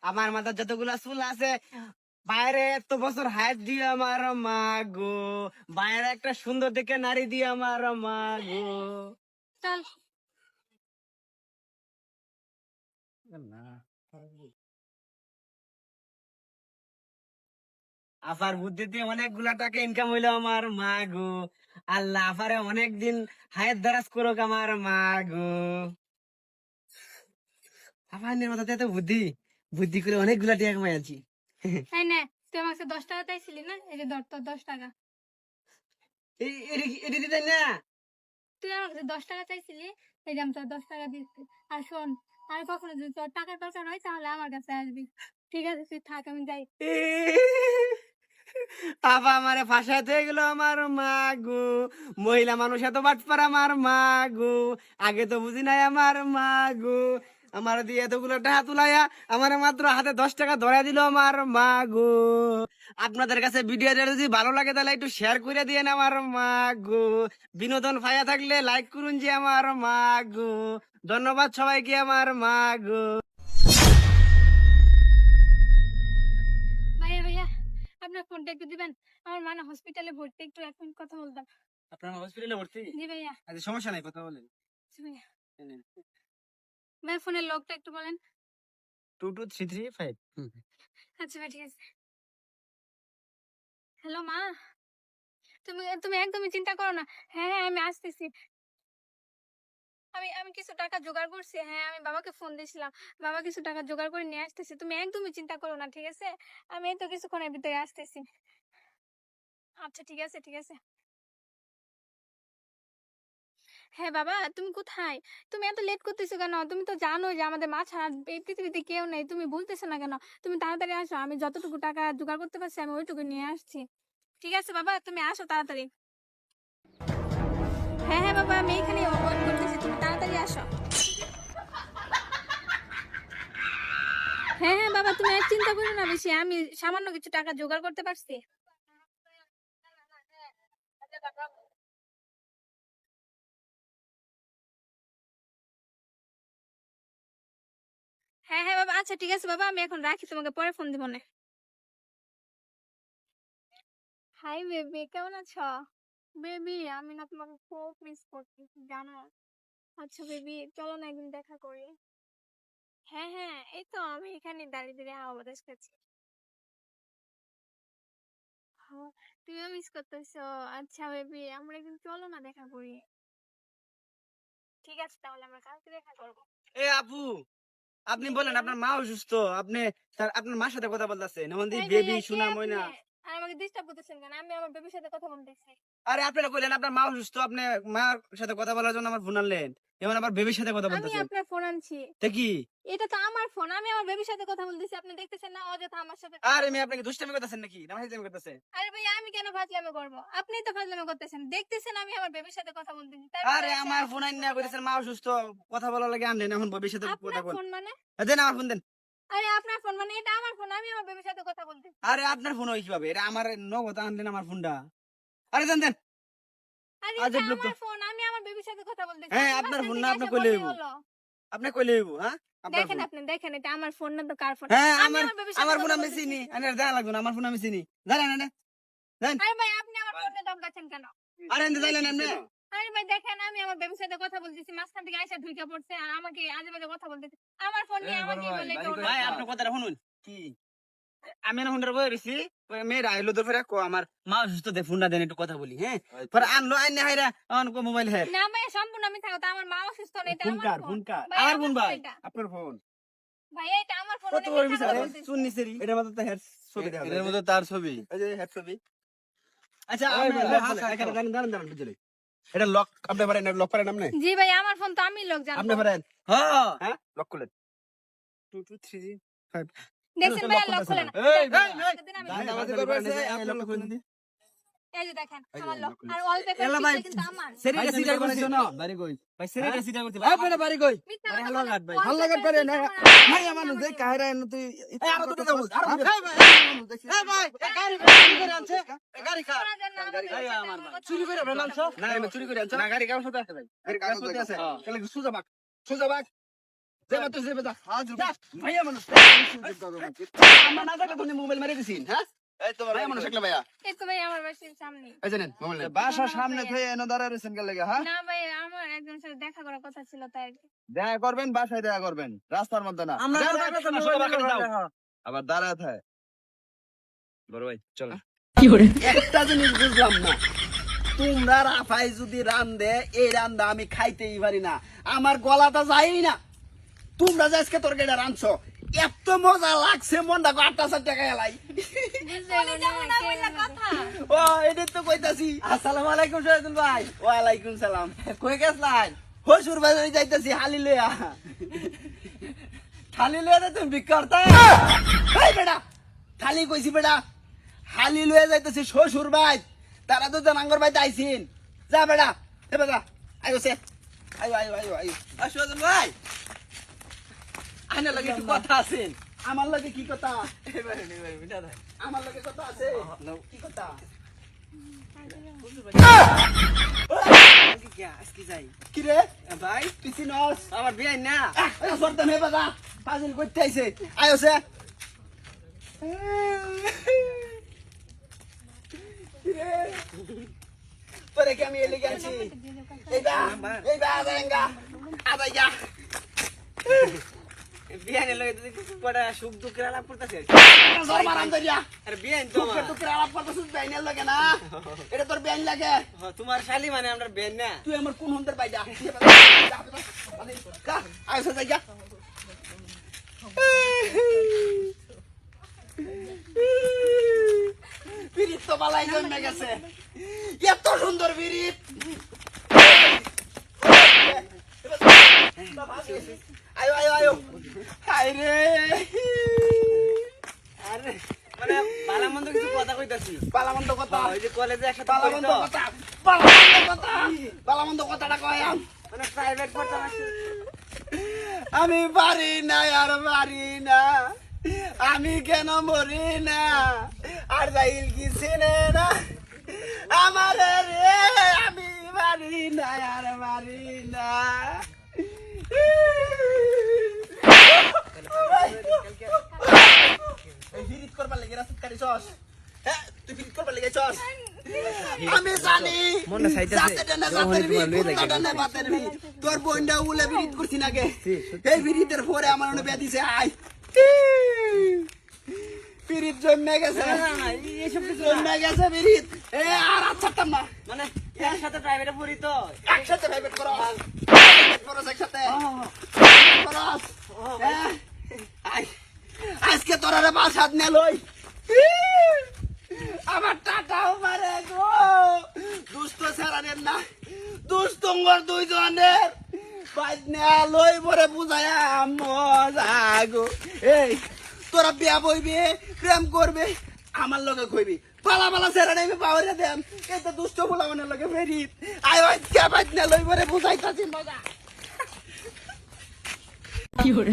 আমার মাথার যতগুলা চুল আছে বাইরে এত বছর হায়াত দিয়ে আমার মাগো, বাইরে একটা সুন্দর দেখে নারী দিয়ে আমার মাগো। চল। আফার বুদ্ধিতে অনেকগুলা টাকা ইনকাম হইলো আমার মাগো, আল্লাহ আফারে অনেকদিন হায়াত দারাজ করুক আমার মাগো। আফার মাথাতে এত বুদ্ধি, বুদ্ধি করে অনেকগুলা টাকা কামাই আছি। এই নে, তুই আমার কাছে 10 টাকা চাইছিলি না, এই যে ধর তোর 10 টাকা। এটি দিতে না। তুই আমার কাছে 10 টাকা চাইছিলি, এই যে আমি তোর 10 টাকা দিচ্ছি। আর শোন, আর কখনো যদি তোর টাকার দরকার হয় তাহলে আমার কাছে আসবি। ঠিক আছে, তুই থাক, আমি যাই। আবা আমারে ফাঁসাতে গেল আমার মাগো, মহিলা মানুষ এত বাটপার আমার মাগো, আগে তো বুঝি নাই আমার মাগো, আমার দিয়ে এতগুলো টাকা তুলাইয়া আমার মাত্র হাতে 10 টাকা ধরা দিল আমার মাগো। আপনাদের কাছে ভিডিওটা যদি ভালো লাগে তাহলে একটু শেয়ার করে দিয়েন আমার মাগো, বিনোদন ভাইয়া থাকলে লাইক করুন যে আমার মাগো। ধন্যবাদ সবাইকে আমার মাগো। ভাইয়া ভাইয়া, আপনার ফোনটা একটু দিবেন? আমার মা না হসপিটালে ভর্তি, একটু 1 মিনিট কথা বলতাম। আপনার হসপিটালে ভর্তি? জি ভাইয়া। আচ্ছা সমস্যা নাই, কথা বলেন। জি ভাইয়া। ভাই ফোনের লকটা একটু বলেন। 22335। আচ্ছা ভাই, ঠিক আছে। হ্যালো মা, তুমি তুমি একদমই চিন্তা করো না। হ্যাঁ হ্যাঁ, আমি আসতেছি। আমি আমি কিছু টাকা জোগাড় করছি। হ্যাঁ, আমি বাবাকে ফোন দিয়েছিলাম, বাবা কিছু টাকা জোগাড় করে নিয়ে আসতেছে। তুমি একদমই চিন্তা করো না, ঠিক আছে? আমি এই তো কিছুক্ষণের ভিতরে আসতেছি। আচ্ছা ঠিক আছে, ঠিক আছে। হ্যাঁ বাবা, তুমি কোথায়? তুমি এত লেট করতেছো কেন? তুমি তো জানো যে আমাদের মা ছাড়া এই পৃথিবীতে কেউ নেই। তুমি বলতেছো না কেন? তুমি তাড়াতাড়ি আসো, আমি যতটুকু টাকা জোগাড় করতে পারছি আমি ওইটুকু নিয়ে আসছি। ঠিক আছে বাবা, তুমি আসো তাড়াতাড়ি। হ্যাঁ হ্যাঁ বাবা, আমি এখানে ওয়েট করতেছি, তুমি তাড়াতাড়ি আসো। হ্যাঁ হ্যাঁ বাবা, তুমি আর চিন্তা করো না বেশি, আমি সামান্য কিছু টাকা জোগাড় করতে পারছি। হ্যাঁ হ্যাঁ বাবা, আচ্ছা ঠিক আছে বাবা, আমি এখন রাখি, তোমাকে পরে ফোন দিব না। হাই বেবি, কেমন আছো? বেবি, আমি না তোমাকে খুব মিস করতেছি জানো। আচ্ছা বেবি, চলো না একদিন দেখা করি। হ্যাঁ হ্যাঁ, এই তো আমি এখানে দাঁড়িয়ে দাঁড়িয়ে হাওয়া বাতাস খাচ্ছি। হ্যাঁ, তুমিও মিস করতেছো? আচ্ছা বেবি, আমরা একদিন চলো না দেখা করি। ঠিক আছে, তাহলে আমরা কালকে দেখা করবো। এ আপু, আপনি বলেন আপনার মা অসুস্থ, আপনি আপনার মার সাথে কথা বলতেছেন, এই বেবি ভাইয়া, কে সোনা আপনি? ময়না। আর আমাকে ডিস্টার্ব করতেছেন কেন? আমি আমার বেবির সাথে কথা বলতেছি। আরে আপনারা কইলেন আপনার মা অসুস্থ, আপনি মার সাথে কথা বলার জন্য আমার ফোন আনলেন, এবার আবার বেবির সাথে কথা আমি বলতেছেন আপনার ফোন আনছি, তা কি এটা তো আমার ফোন, আমি আমার বেবির সাথে কথা বলতেছি, আপনি দেখতেছেন না অযথা আমার সাথে। আরে মেয়ে আপনাকে দুষ্টামি করতেছেন নাকি না ফাজলামি করতেছে আরে ভাই আমি কেন ফাজলামি করব, আপনি তো ফাজলামি করতেছেন, দেখতেছেন আমি আমার বেবির সাথে কথা বলতেছি। আরে আমার ফোন আইন না কইতেছেন মা অসুস্থ কথা বলার লাগে আনলেন এখন বেবির সাথে কথা আপনার বল ফোন মানে? দেন আমার ফোন দেন আরে আপনার ফোন মানে এটা আমার ফোন, আমি আমার বেবির সাথে কথা বলতেছি। আরে আপনার ফোন হয় কিভাবে এটা আমার নগদ আনলেন আমার ফোনটা আরে দেন দেন আরে আজব এটা লোক তো। আমার ফোন, আমি আমার বেবির সাথে কথা বলতেছি। হ্যাঁ, আমার আপনার সাথে ফোন না, এসে আপনি কইলে বললেই হইবো। হলো। আপনি কইলে হইব হ্যাঁ আপনার দেখেন ফোন। আপনি দেখেন, এটা আমার ফোন না তো কার ফোন? হ্যাঁ আমি আমার বেবির সাথে আমার ফোন কথা আমি বলতেছি। চিনি আমি আর দেখা লাগবে না আমার ফোন আমি চিনি জানেন না আরে ভাই আপনি আমার ফোনে দমকাচ্ছেন কেন? আরে এনে জানেন এমনি আরে ভাই দেখেন আমি আমার বেবির সাথে কথা বলতেছি, মাঝখান থেকে আইসা ঢুকে পড়ছে আর আমাকে আজে বাজে কথা বলতেছে। আমার ফোন নিয়ে আমাকে বলে এটা ওর ভাই ফোন। আপনার কথাটা শুনুন কি আমি না ফোনটা বই রইছি মেয়েরা আইলো তো ফেরা কো আমার মা অসুস্থ দে ফোনটা দেন একটু কথা বলি হ্যাঁ পরে আনলো আইনে হাইরা আমার কো মোবাইল হ্যাঁ না ভাই সম্পূর্ণ আমি থাকো, আমার মা অসুস্থ না, এটা ফোন আমার কার ফোন। ফোন কার ভাই, আমার আমার ফোন ফোন ভাই এটা। আপনার ফোন ভাই এটা আমার ফোন, কত আমি বড় মিথ্যা বিচার কথা বলতেছি। শুননি সেরি এটার মধ্যে তো হেড ছবি দেখা এর মধ্যে তার ছবি এই যে হেড ছবি আচ্ছা ওই আমি বলে, হাত এখানে দাঁড়ান দাঁড়ান দাঁড়ান বুঝলি এটা লক আপনি পারেন লক পারেন আপনি জি ভাই আমার ফোন তো আমি লোক জানবো। আপনি পারেন হ্যাঁ হ্যাঁ লক করলেন 2 2 3 5 দেখছেন ভাই লক খুলে না। এই, দেখেন আমি দাদাবাজি করবে আপনি লক করে দিন এই যে দেখেন এই যে আমার লক lock খুলে। আর অল পেপার এলা ভাই কিন্তু আমার। সেরিটা সিটা করছি না বাড়ি কই ভাই সেরিটা সিটা করছি ভাই আপনার বাড়ি কই মিথ্যা আরে কথা হালুয়া বলে, ঘাট ভাই। all হাল্লা paper কাট পারে না কিন্তু আমার। ভাই আমার নুদে কাহিরা এনে তুই এই আর তো দেবো আর এই ভাই এই ভাই গাড়ি করে আনছে গাড়ি খা আপনারা জানেন আমার বেবির এই সাথে আমার আমার ভাই। কথা চুরি করে বলতেছি। আনছো না আমি চুরি করে আনছো না গাড়ি কাগজ সাথে আছে ভাই গাড়ি কাগজ আছে তাহলে সুজা বাক যাবা তুই যাবে যা ভাইয়া মানুষ আমরা না দেখলে তুমি মোবাইল মেরে দিছিস হ্যাঁ এই তোমার ভাইয়া মানুষ একলা ভাইয়া এই তো ভাই আমার বাসার সামনে। এই জানেন মোবাইল বাসার সামনে থেকে এনে দাঁড়া রয়েছেন গেলে হ্যাঁ না ভাই আমার একজনের সাথে দেখা করার কথা ছিল তাই আর কি। দেখা করবেন বাসায় দেখা করবেন রাস্তার মধ্যে না আমরা যাও, দেখলে তো যাও, মোবাইল যাও, মেরে যাও। দাও আবার দাঁড়ায় থাকে বড় ভাই চলো কি করে একটা জিনিস বুঝলাম না তোমরা রাফাই যদি রান্দে এই রান্দা আমি খাইতেই পারি না আমার গলাটা যাই না তোমরা যে আজকে তরকারিটা রাঁধছো এত মজা লাগছে মনটা আটটা চার টাকা এলাই বলে যাবো না বললা কথা। ও এটা তো কইতাছি আসসালামু আলাইকুম শহীদুল ভাই ওয়ালাইকুম সালাম কই গেছলাই হসুর বাজারে যাইতাছি হালি লইয়া থালি লইয়া তুমি বিক্রতা এই বেটা থালি কইছি বেটা হালি লইয়া যাইতাছি শ্বশুর ভাই তারা তো জানাঙ্গর ভাই আইছিন যা বেটা এ বেটা আইও সে আইও আইও আইও আইও শহীদুল ভাই আইনার লাগে কি কথা আছেন আমার লাগে কি কথা আমার লাগে কথা আছে কি কথা কি রে ভাই তুই চিনস আমার বিয়ে না সরতাম হে বাবা পাজিল করতে আইছে আয়োছে তোরে কি আমি এলে গেছি এইবা এইবা আদাঙ্গা আদাইয়া বিয়ান লগে তুই পড়া সুখ দুঃখের আলাপ করতেছিস মারাম দরিয়া আরে বিয়ান তো সুখ দুঃখের আলাপ করতেছিস বিয়ানের লাগে না এটা তোর বিয়ান লাগে তোমার শালি মানে আমরা বিয়ান না তুই আমার কোন হন্দের বাইদা কা আইসা যাইয়া বিরিত তো বালাই জন্মে গেছে এত সুন্দর বিরিত আয়ো আয়ো আয়ো আরে আরে মানে বালামন্দ কিছু কথা কইতাছি বালামন্দ কথা ওই যে কলেজে একসাথে বালামন্দ কথা বালামন্দ কথাটা কয়াম মানে প্রাইভেট পড়তাম আমি পারি না আর পারি না আমি কেন মরি না আর যাইল কি চিনে না আমার রে আমি পারি না আর পারি না আমি জানি তোর বোনটা উলে বিরিত করছি নাকি এই বিরিতের পরে আমার বিয়া দিছে আই বিরিত জন্মে গেছে জন্মে গেছে বিরিত এ আর আচ্ছা না মানে একসাথে প্রাইভেটে পড়ি তো একসাথে প্রাইভেট করো একসাথে আজকে তোরা বাসাত নেলই আমার টাকাও মারে গো দুষ্ট সারানের না দুষ্টঙ্গর দুইজনের বাজনা লই বরে বুঝায়া মজা গো এই তোরা বিয়া বইবি প্রেম করবে আমার লগে কইবি পালা পালা ছেড়ে নেবে পাওয়ারে দেন এত দুষ্ট বলা মনে লগে ফেরি আই ওই কে বাজনা লই বরে বুঝাইতাছি মজা কি করে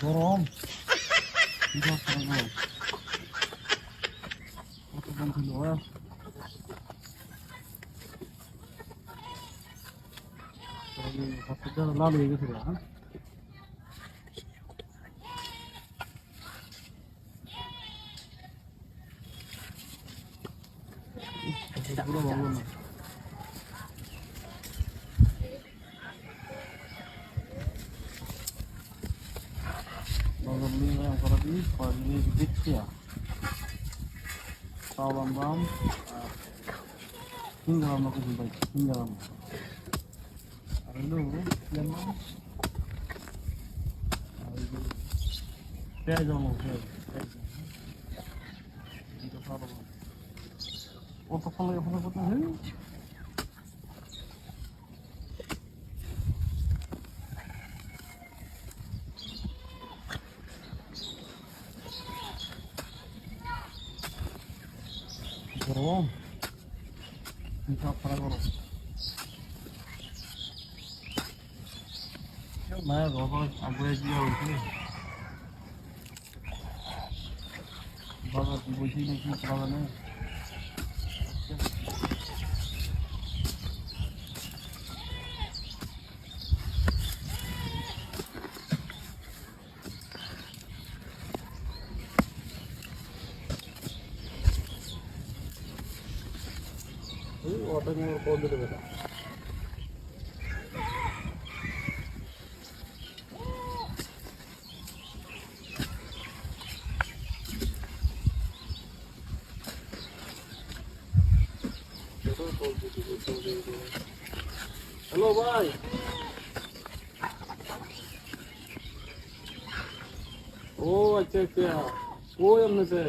গরম লাল হয়ে গেছে হ্যাঁ পুরো ভালো না কতক্ষণ লাগে ফোন করতে হয় গরম হিসাব করা গরম না বাবা আগে গিয়ে হয়েছে বাবা বুঝি নাকি বাবা নেই order more call দিতে বেটা হ্যালো ভাই ও আচ্ছা আচ্ছা কই এমনিতে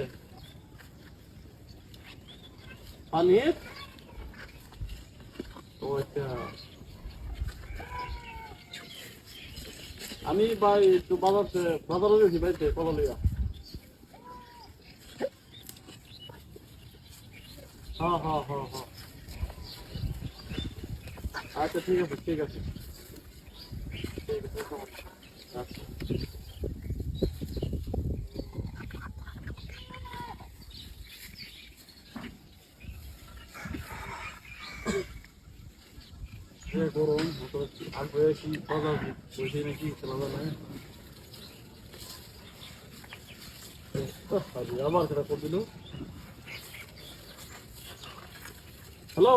পানির ও আচ্ছা আমি ভাই একটু বাজারে গেছি বাড়িতে কলালিয়া হ্যাঁ হ্যাঁ হ্যাঁ হ্যাঁ আচ্ছা ঠিক আছে ঠিক আছে আচ্ছা গরম আগে কি বাজার বসে নাকি চালানো নাই আমার সেটা করে দিল হ্যালো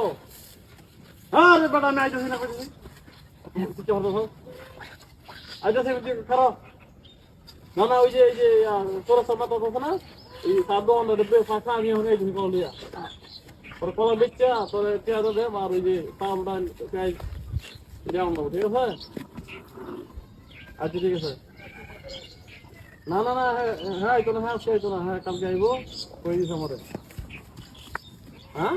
আরে বেটা আমি আইতেছি না করছি আইতেছি খারাপ না না ওই যে এই যে চোরাস্তার মাথা আছে না এই সাত ডেবে ফাঁকা আমি এখন এই কল দিয়া তোর কলা বেচা তোর পেঁয়াজ দেব আর ওই যে পামটা পেঁয়াজ দেওয়া নেবো ঠিক আছে আচ্ছা ঠিক আছে না না না হ্যাঁ এই তো না হ্যাঁ সেই তো না হ্যাঁ কালকে আইব কই দিস আমারে হ্যাঁ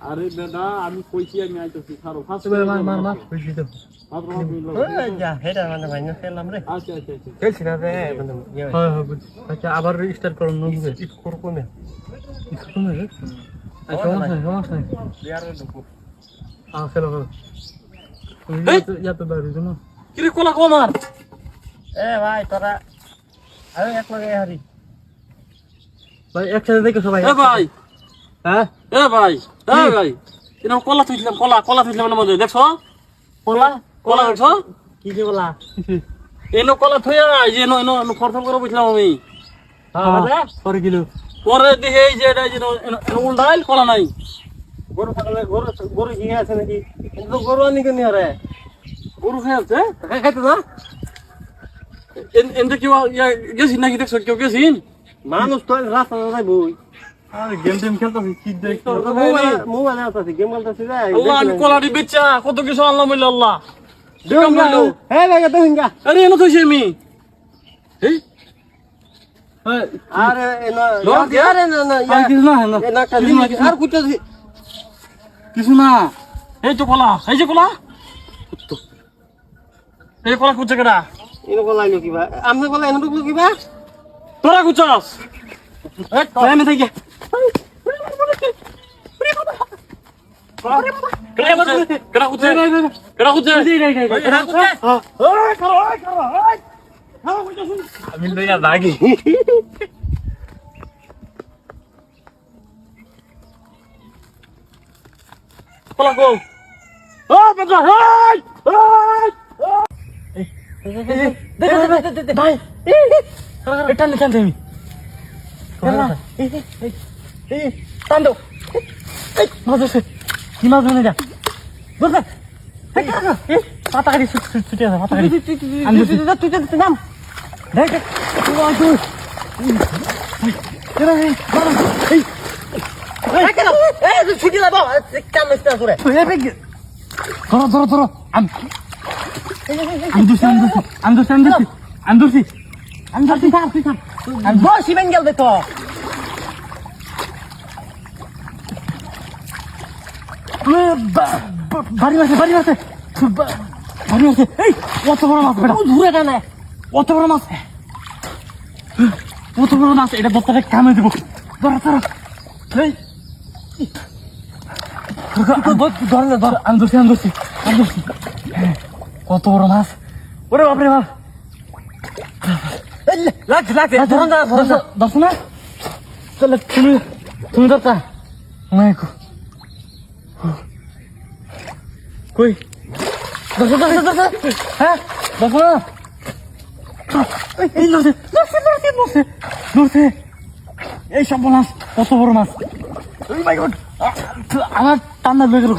আরে বেটা আমি কইছি আমি আইতেছি খারো ফার্স্ট মার কইছি তো মাত্র যা হেডা মানে ভাই না খেললাম রে আচ্ছা আচ্ছা আচ্ছা খেলছি না রে মানে হ্যাঁ হ্যাঁ আচ্ছা আবার রেজিস্টার করুন নবুঝে ঠিক করব না ঠিক করব রে আচ্ছা সমস্যা বিয়ারে ঢুকো খেলো তো বাইরে না কি রে কোলা কমার এ ভাই তোরা আরে এক লগে হারি ভাই একসাথে দেখো সবাই এ ভাই হ্যাঁ এ ভাই এরকম কলা তুইছিলাম কলা তুইছিলাম না মধ্যে দেখছো কলা দেখছো কি যে কলা এনো কলা থইয়া যে এনো ফরফর করে বুঝলাম আমি হ্যাঁ পরে কিলো পরে দেখে এই যে এটা যে উল্টাইল কলা নাই গরু পাগলে গরু হিঙে আছে নাকি কিন্তু গরু আনি কেন রে গরু খেয়ে আছে খাইতে না এনতে কেউ গেছিন নাকি দেখছো কেউ গেছিন মানুষ তো রাস্তা যাই বই আরে গেম টেম খেলতেছি কি দেখছো মোবাইলে আছে গেম খেলতেছি রে আল্লাহ আমি কলাটি বেচা কত কিছু আনলাম বলে আল্লাহ হ্যাঁ ভাই দহিঙ্গা আরে এনো থইছি আমি এই আরে আরে কিছু না আর কুচা কিছু না এই তো কলা এই যে কলা এই কলা কুচে কেডা এনে বলাইলো কিবা আমনে বলা এনে ঢুকলো কিবা তোরা কুচাস আমি থাকি কেডা কুচে কেডা কুচে আমি লইয়া দাগি কলা কো ও বেটা ভাই এটা নিচান তুমি টান দাও মাছ আছে কি মাছ মানে যা বুঝলে পাতা কাটি ছুটে আছে পাতা কাটি তুই নাম দেখ ছুটি লাভ কাম করে ধরো ধরো ধরো আমি ধরছি বসি বেঙ্গল দে তো বাড়ি আছে এই অত বড় মাছ বেটা দূরে টানে অত বড় মাছ এটা দত্তারে কামে দেবো ধরো ধরো এই ধর আমি ধরছি কত বড় মাছ ওরে বাপরে বাপ লাগছে দশ না তাহলে তুমি ধরতা কই দশ হ্যাঁ দশ না এই নড়ছে এই সব মাছ কত বড় মাছ আমার টান্না লয়ে গেল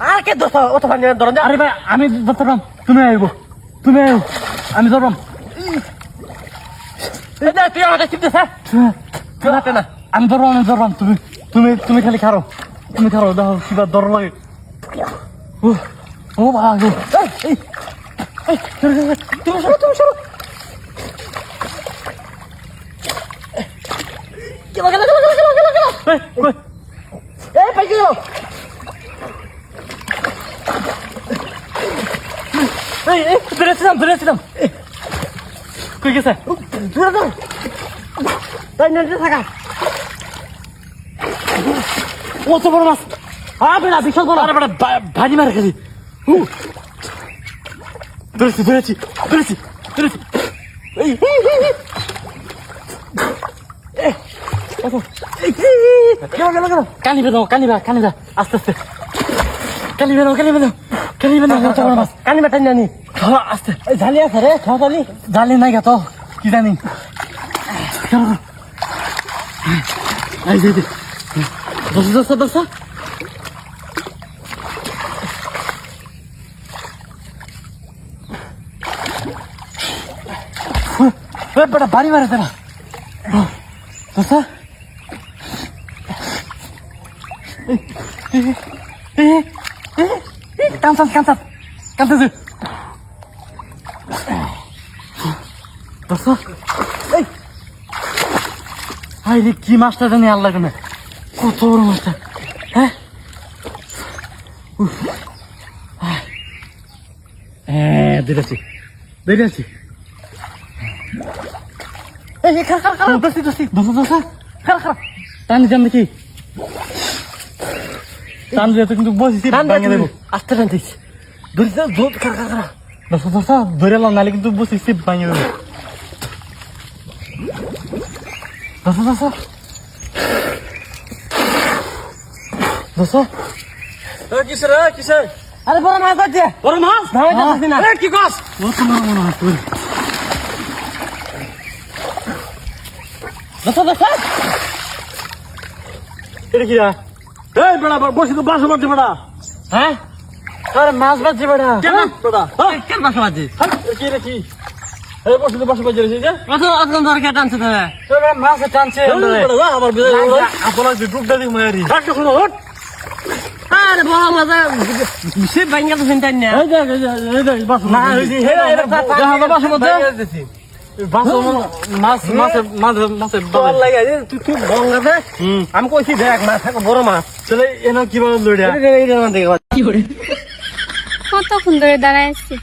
আর কে দোষ অত পানি ধরন আরে ভাই আমি ধরতাম তুমি আইব আমি ধরবাম তুই আমাকে চিপতেছ না আমি ধরবাম তুমি খালি খারো দেখো কিবা ডর লাগে ও ভালো তুমি সরো এই পাইছি ধরেছিলাম কই গেছে দূরে দাও তাই নিয়ে থাকা কত বড় মাছ বেড়া বিশাল বড় আরে বেটা ভাজি মারে খালি ধরেছি কানিবে আস্তে কানিবে কত বড় মাছ কানি বেটাই নানি আস্তে ঝালি আছে রে খাওয়ালি জালি নাই গা তো কি জানি এই যে দশ বেটা বাড়ি মারে না দোস্ত কান্তাছে দোস্ত রে কি মাছটা জানি আল্লাহ কেন কত বড় মাছটা হ্যাঁ বেড়েছি টান দিতাম দেখি টান দিলে তো কিন্তু বসেছি দেবো আস্তে টানতিস ধরিস ধরে এলাম নাহলে কিন্তু বসেছি ভাঙিয়ে দেবো কিসের আরে বড় মাছ আছে বড় মাছ ভাই যাচ্ছিস না কি কস তোমার মনে হয় এটা কি এই বেড়া বসে তো বাসা বাজছে বেড়া হ্যাঁ তোর মাছ বাজছে বেটা কেন বেড়া কেন মাছ বাজছে কি রে কি এই বসে বসে বাজে রয়েছে যে অত অত দরকার টানছে না মাছ টানছে আমার আপনার ডুব দাদি মারি শুনো হট আরে বড় মজা সে ভাঙ্গা তো চিন্তা না এই দেখ এই দেখ বাস না ওই যে হে বাস মধ্যে বাস মাছ মাছ মাছ মাছ তোর লাগা যে তুই বঙ্গা দে আমি কইছি দেখ মাছ থাকে বড় মাছ চলে এনো কিভাবে লড়িয়া কি করে কতক্ষণ ধরে দাঁড়ায় আসছি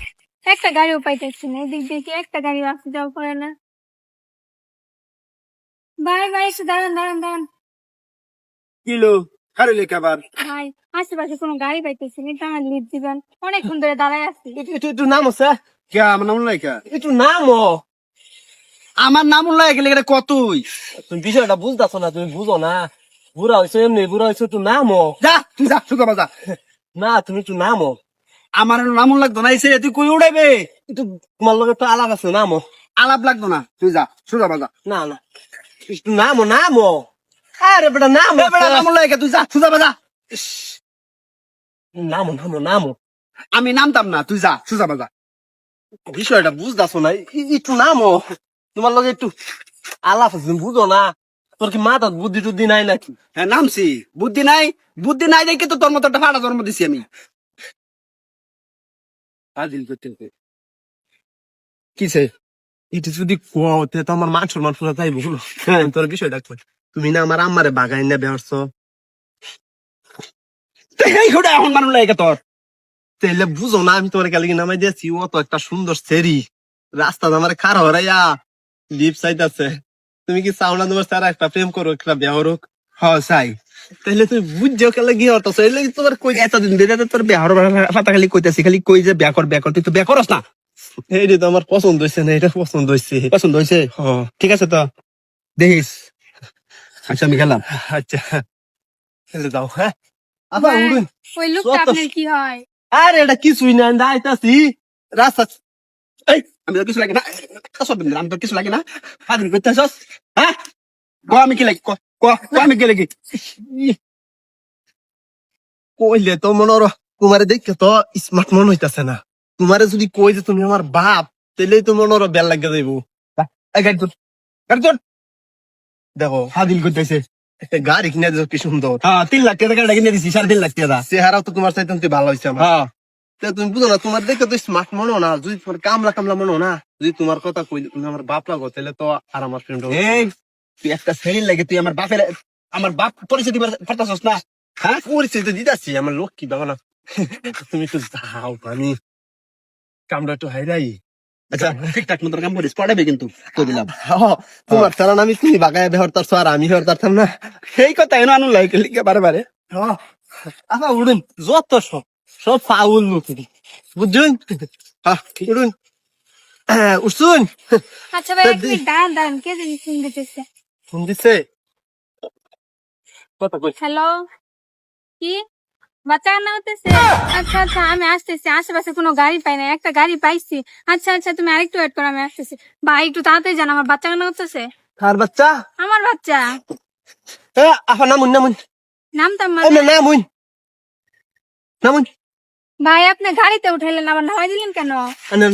একটা গাড়িও পাইতেছি না এদিক দেখি একটা গাড়ি আসতে যাওয়া করে না ভাই ভাই একটু দাঁড়ান দাঁড়ান দাঁড়ান কিলো আরে লেখ আবার ভাই আশেপাশে কোনো গাড়ি পাইতেছি না টাকা লিড দিবেন অনেকক্ষণ ধরে দাঁড়ায় আসছি একটু নাম আছে কে আমার নাম লাইকা একটু নাম আমার নাম লাইকা গেলে কতই তুমি বিষয়টা বুঝতেছো না তুমি বুঝো না বুড়া হয়েছো এমনি বুড়া হয়েছো একটু নাম যা তুই যা সুগা বাজা না তুমি একটু নাম আমার নাম লাগতো না এসে তুই কই উড়াইবে একটু তোমার লগে একটু আলাপ আছে নাম আলাপ লাগতো না তুই যা সুগা বাজা না না একটু নাম আরে বেটা নাম বেটা নাম লাইকা তুই যা সুগা বাজা নাম নাম আমি নামতাম না তুই যা সুগা বাজা বিষয়টা বুঝতেছো না একটু নাম তোমার লগে একটু আলাপ আছে তুমি বুঝো না তোর কি মাথা বুদ্ধি টুদ্ধি নাই নাকি হ্যাঁ নামছি বুদ্ধি নাই দেখে তো তোর মতো একটা ফাটা জন্ম দিছি আমি আদিল করতে কিসে এটা যদি কোয়াতে তো আমার মান সম্মান ফুরা যাইব বলো তোর বিষয়টা কই তুমি না আমার আম্মারে বাগাই না বেহরছ এই হুডা এখন মানুষ লাগে তোর তাইলে বুঝো না আমি তোমার কালকে নামাই দিয়েছি ও তো একটা সুন্দর সেরি রাস্তা আমার খার হরাইয়া লিপ সাইড আছে তুমি কি চাও না তোমার সারা একটা প্রেম করো একটা বিয়া হোক হ চাই তাইলে তুমি বুঝছো কেলে গিয়ে হতো এলে তোমার কই এতদিন ধরে তোর বিয়াহর ফাটা খালি কইতাছি খালি কই যে বিয়া কর তুই তো বিয়া করস না এই তো আমার পছন্দ হয়েছে না এটা পছন্দ হয়েছে পছন্দ হয়েছে ঠিক আছে তো দেখিস আচ্ছা আমি গেলাম আচ্ছা তাহলে যাও হ্যাঁ আবার ভাই, উড়ুন ওই লোকটা আপনার কি হয় আরে এটা কিছুই না আইতাছি রাস্তা এই আমি তো কিছু লাগে না সব দিন আমি তো কিছু লাগে না ফাদিল কইতাছস হ্যাঁ ক আমি কি লাগি ক আমি কি লাগি কইলে তো মনে তোমার দেখে তো স্মার্ট মনে হইতাছে না তোমারে যদি কই যে তুমি আমার বাপ তাহলে তো মনে বেল লাগিয়ে যাইব এই গাড়ি তোর দেখো ফাদিল কইতাছে একটা গাড়ি কিনে দিও কি সুন্দর হ্যাঁ 3 লাখ টাকা গাড়ি কিনে দিছি 3.5 লাখ টাকা চেহারাও তো তোমার চাইতে অনেক ভালো হয়েছে আমার হ্যাঁ তা তুমি বুঝো না তোমার দেখে তো স্মার্ট মনে হয় না যদি তোমার কামলা মনে হয় না যদি তোমার কথা কই তুমি আমার বাপ লাগো তাহলে তো আর আমার ফ্রেন্ড এই তুই একটা শ্রেণীর লাগে তুই আমার বাপ পরিচয় দিবার পারতাছস না হ্যাঁ পরিচয় তো দিতাছি আমার লোক কি বাবা না তুমি তো যাও আমি কামটা একটু হাইরাই আচ্ছা ঠিকঠাক মতো কাম করিস পড়াবে কিন্তু তো দিলাম তোমার ছাড়া আমি তুমি বাগায় বেহর তার আর আমি হর তারতাম না সেই কথা এনো আনু লাগে লিখে বারে আচ্ছা উড়ুন যত সব ফাউল লোক বুঝছেন উড়ুন উঠছুন আচ্ছা ভাই এক মিনিট দাঁড়ান দাঁড়ান কে জানি ফোন দিতেছে ফোন দিছে কথা কই হ্যালো কি বাচ্চা কান্না করতেছে আচ্ছা আচ্ছা আমি আসতেছি আশেপাশে কোনো গাড়ি পাই না একটা গাড়ি পাইছি আচ্ছা আচ্ছা তুমি আরেকটু ওয়েট করো আমি আসতেছি ভাই একটু তাড়াতাড়ি জান আমার বাচ্চা কান্না করতেছে কার বাচ্চা আমার বাচ্চা আফা নামুন নামতাম নামুন ভাই আপনি গাড়িতে উঠাইলেন আবার নামাই দিলেন কেন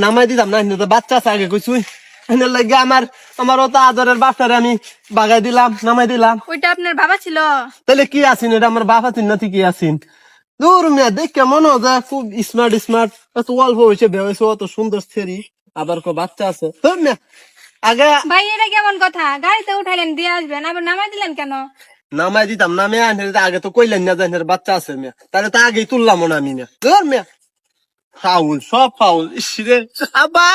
নামাই দিতাম না তো বাচ্চা আছে আগে কইছুই এনে লাগে আমার তো আদরের বাচ্চারে আমি বাগাই দিলাম নামাই দিলাম ওইটা আপনার বাবা ছিল তাহলে কি আছেন এটা আমার বাবা চিন না ঠিকই আছেন দূর মিয়া দেখ কেমন যায় খুব স্মার্ট এত অল্প হয়েছে বেহয়েছে অত সুন্দর ছেড়ি আবার কো বাচ্চা আছে ধর মিয়া আগে ভাই এটা কেমন কথা গাড়িতে উঠাইলেন দিয়ে আসবেন আবার নামাই দিলেন কেন নামাই দিতাম না মিয়া আগে তো কইলেন না যে বাচ্চা আছে মিয়া তাহলে তো আগেই তুললাম না আমি মিয়া ধর মিয়া ফাউল সব ফাউল ইসরে আবা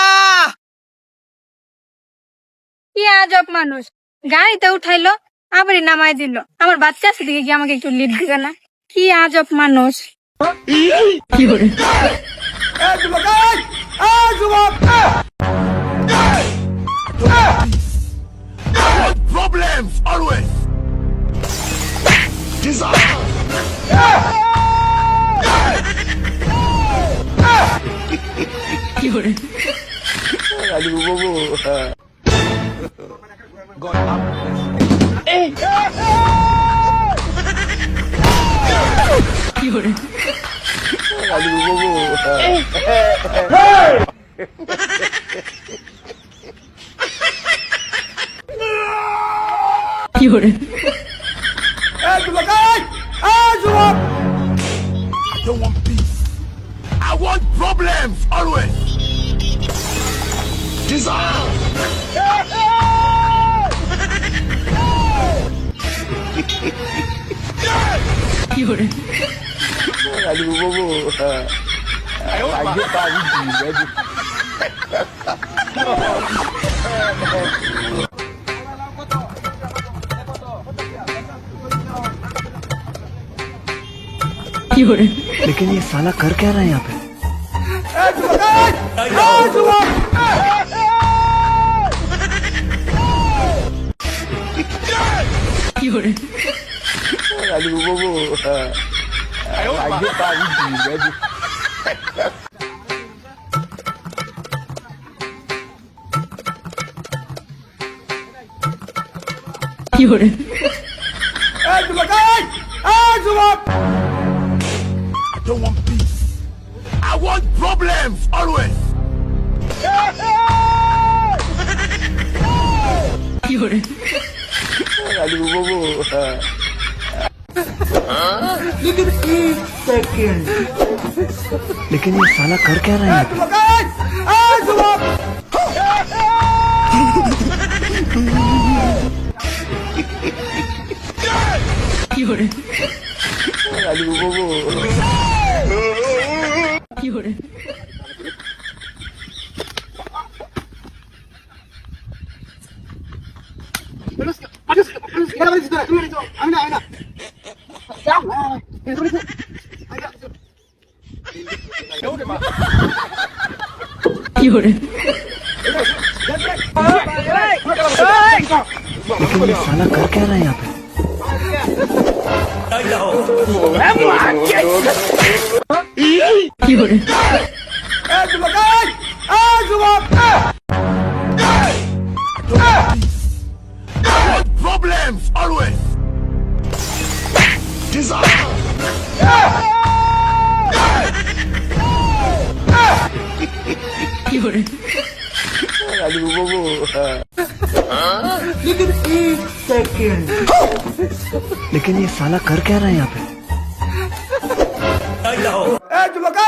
কি আজব মানুষ গাড়িতে উঠাইলো আবারই নামাই দিল আমার বাচ্চা আছে দিকে কি আমাকে একটু লিড দিবে না কি আজব মানুষ কি করে Problems always. কি করে কি করে fiore, এই যুবক এই যুবক I don't want peace. I want problems always. Desire. fiore, fiore, लेकिन ये साला कर क्या रहा है यहाँ पे? এই যুবক এই যুবক fiore, fiore, এই যুবক এই যুবক I don't want peace. I want problems always. fiore, लेकिन ये साला कर क्या रहा है यहाँ पे? যুবক এই যুবক fiore, fiore, fiore, लेकिन ये साला कर क्या रहा है यहाँ पे? fiore, এই যুবক এই যুবক I want problems always. Desire. fiore, लेकिन ये साला कर क्या रहा है यहाँ पे? এই যুবক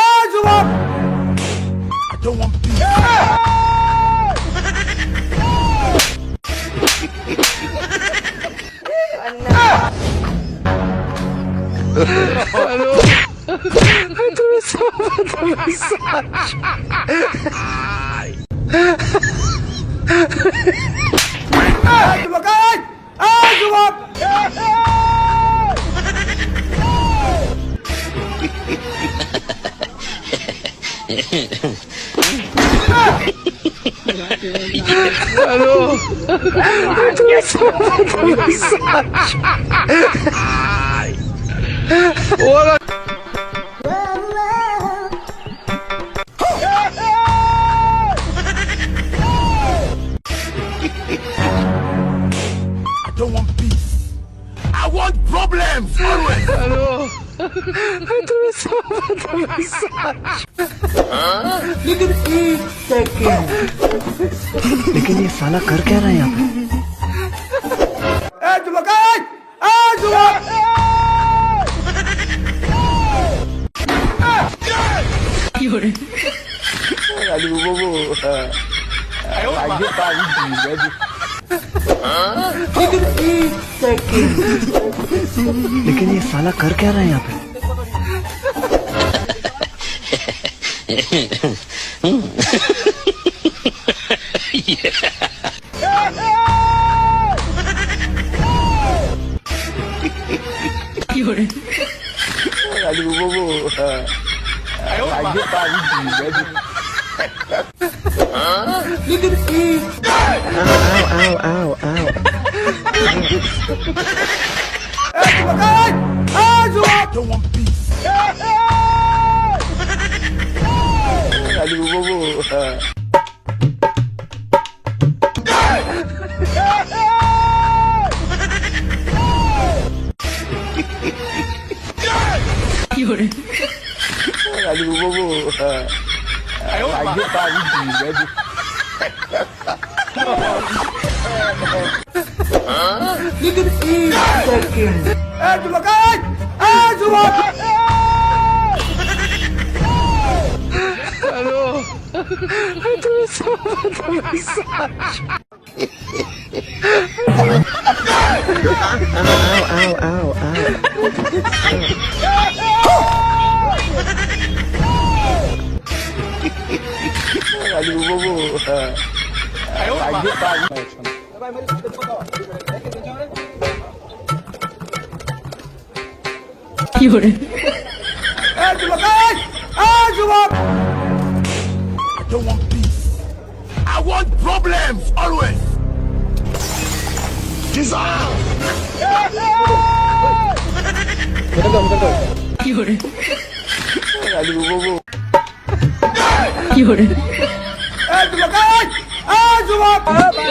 এই যুবক I don't want peace. এই যুবক এই যুবক I don't want peace. I want problems always. लेकिन ये साला कर क्या रहा है यहाँ पे? এই যুবক এই যুবক fiore, लेकिन ये साला कर क्या रहा है यहाँ पे? fiore, এই যুবক এই যুবক I don't want peace. fiore, যুবক যুবক Fiore, যুবক যুবক don't want peace. I want problems always. Desire. Fiore, Fiore, যুবক Fiore, যুবক যুবক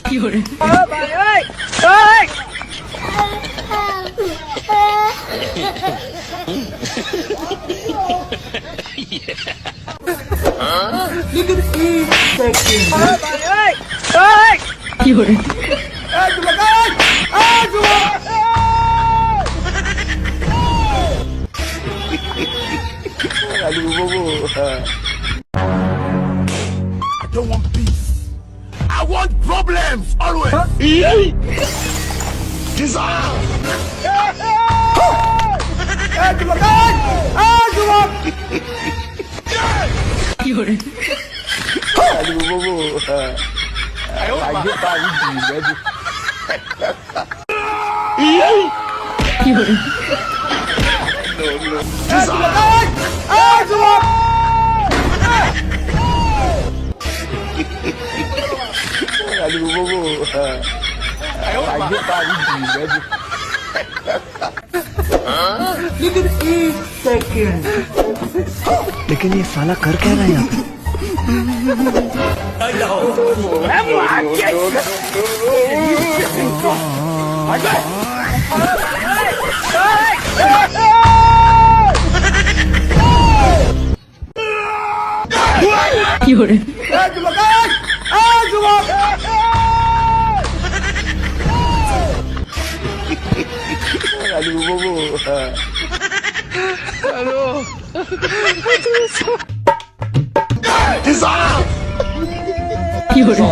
Fiore, Fiore, Don't want peace. I want problems always. Desire. Fiore, Fiore, लेकिन ये साला कर क्या रहा है यहाँ पे Fiore, Desire. Fiore,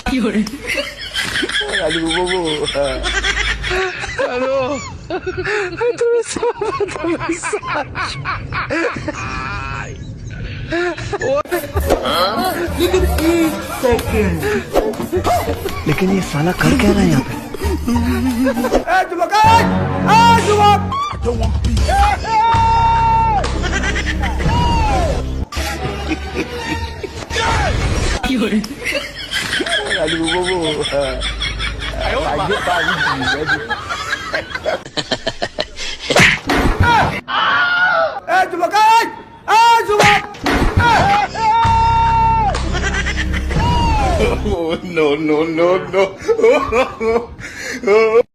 Fiore, लेकिन ये साला कर क्या रहा है यहाँ पे Don't want peace. Fiore, Oh, no, no, no, no.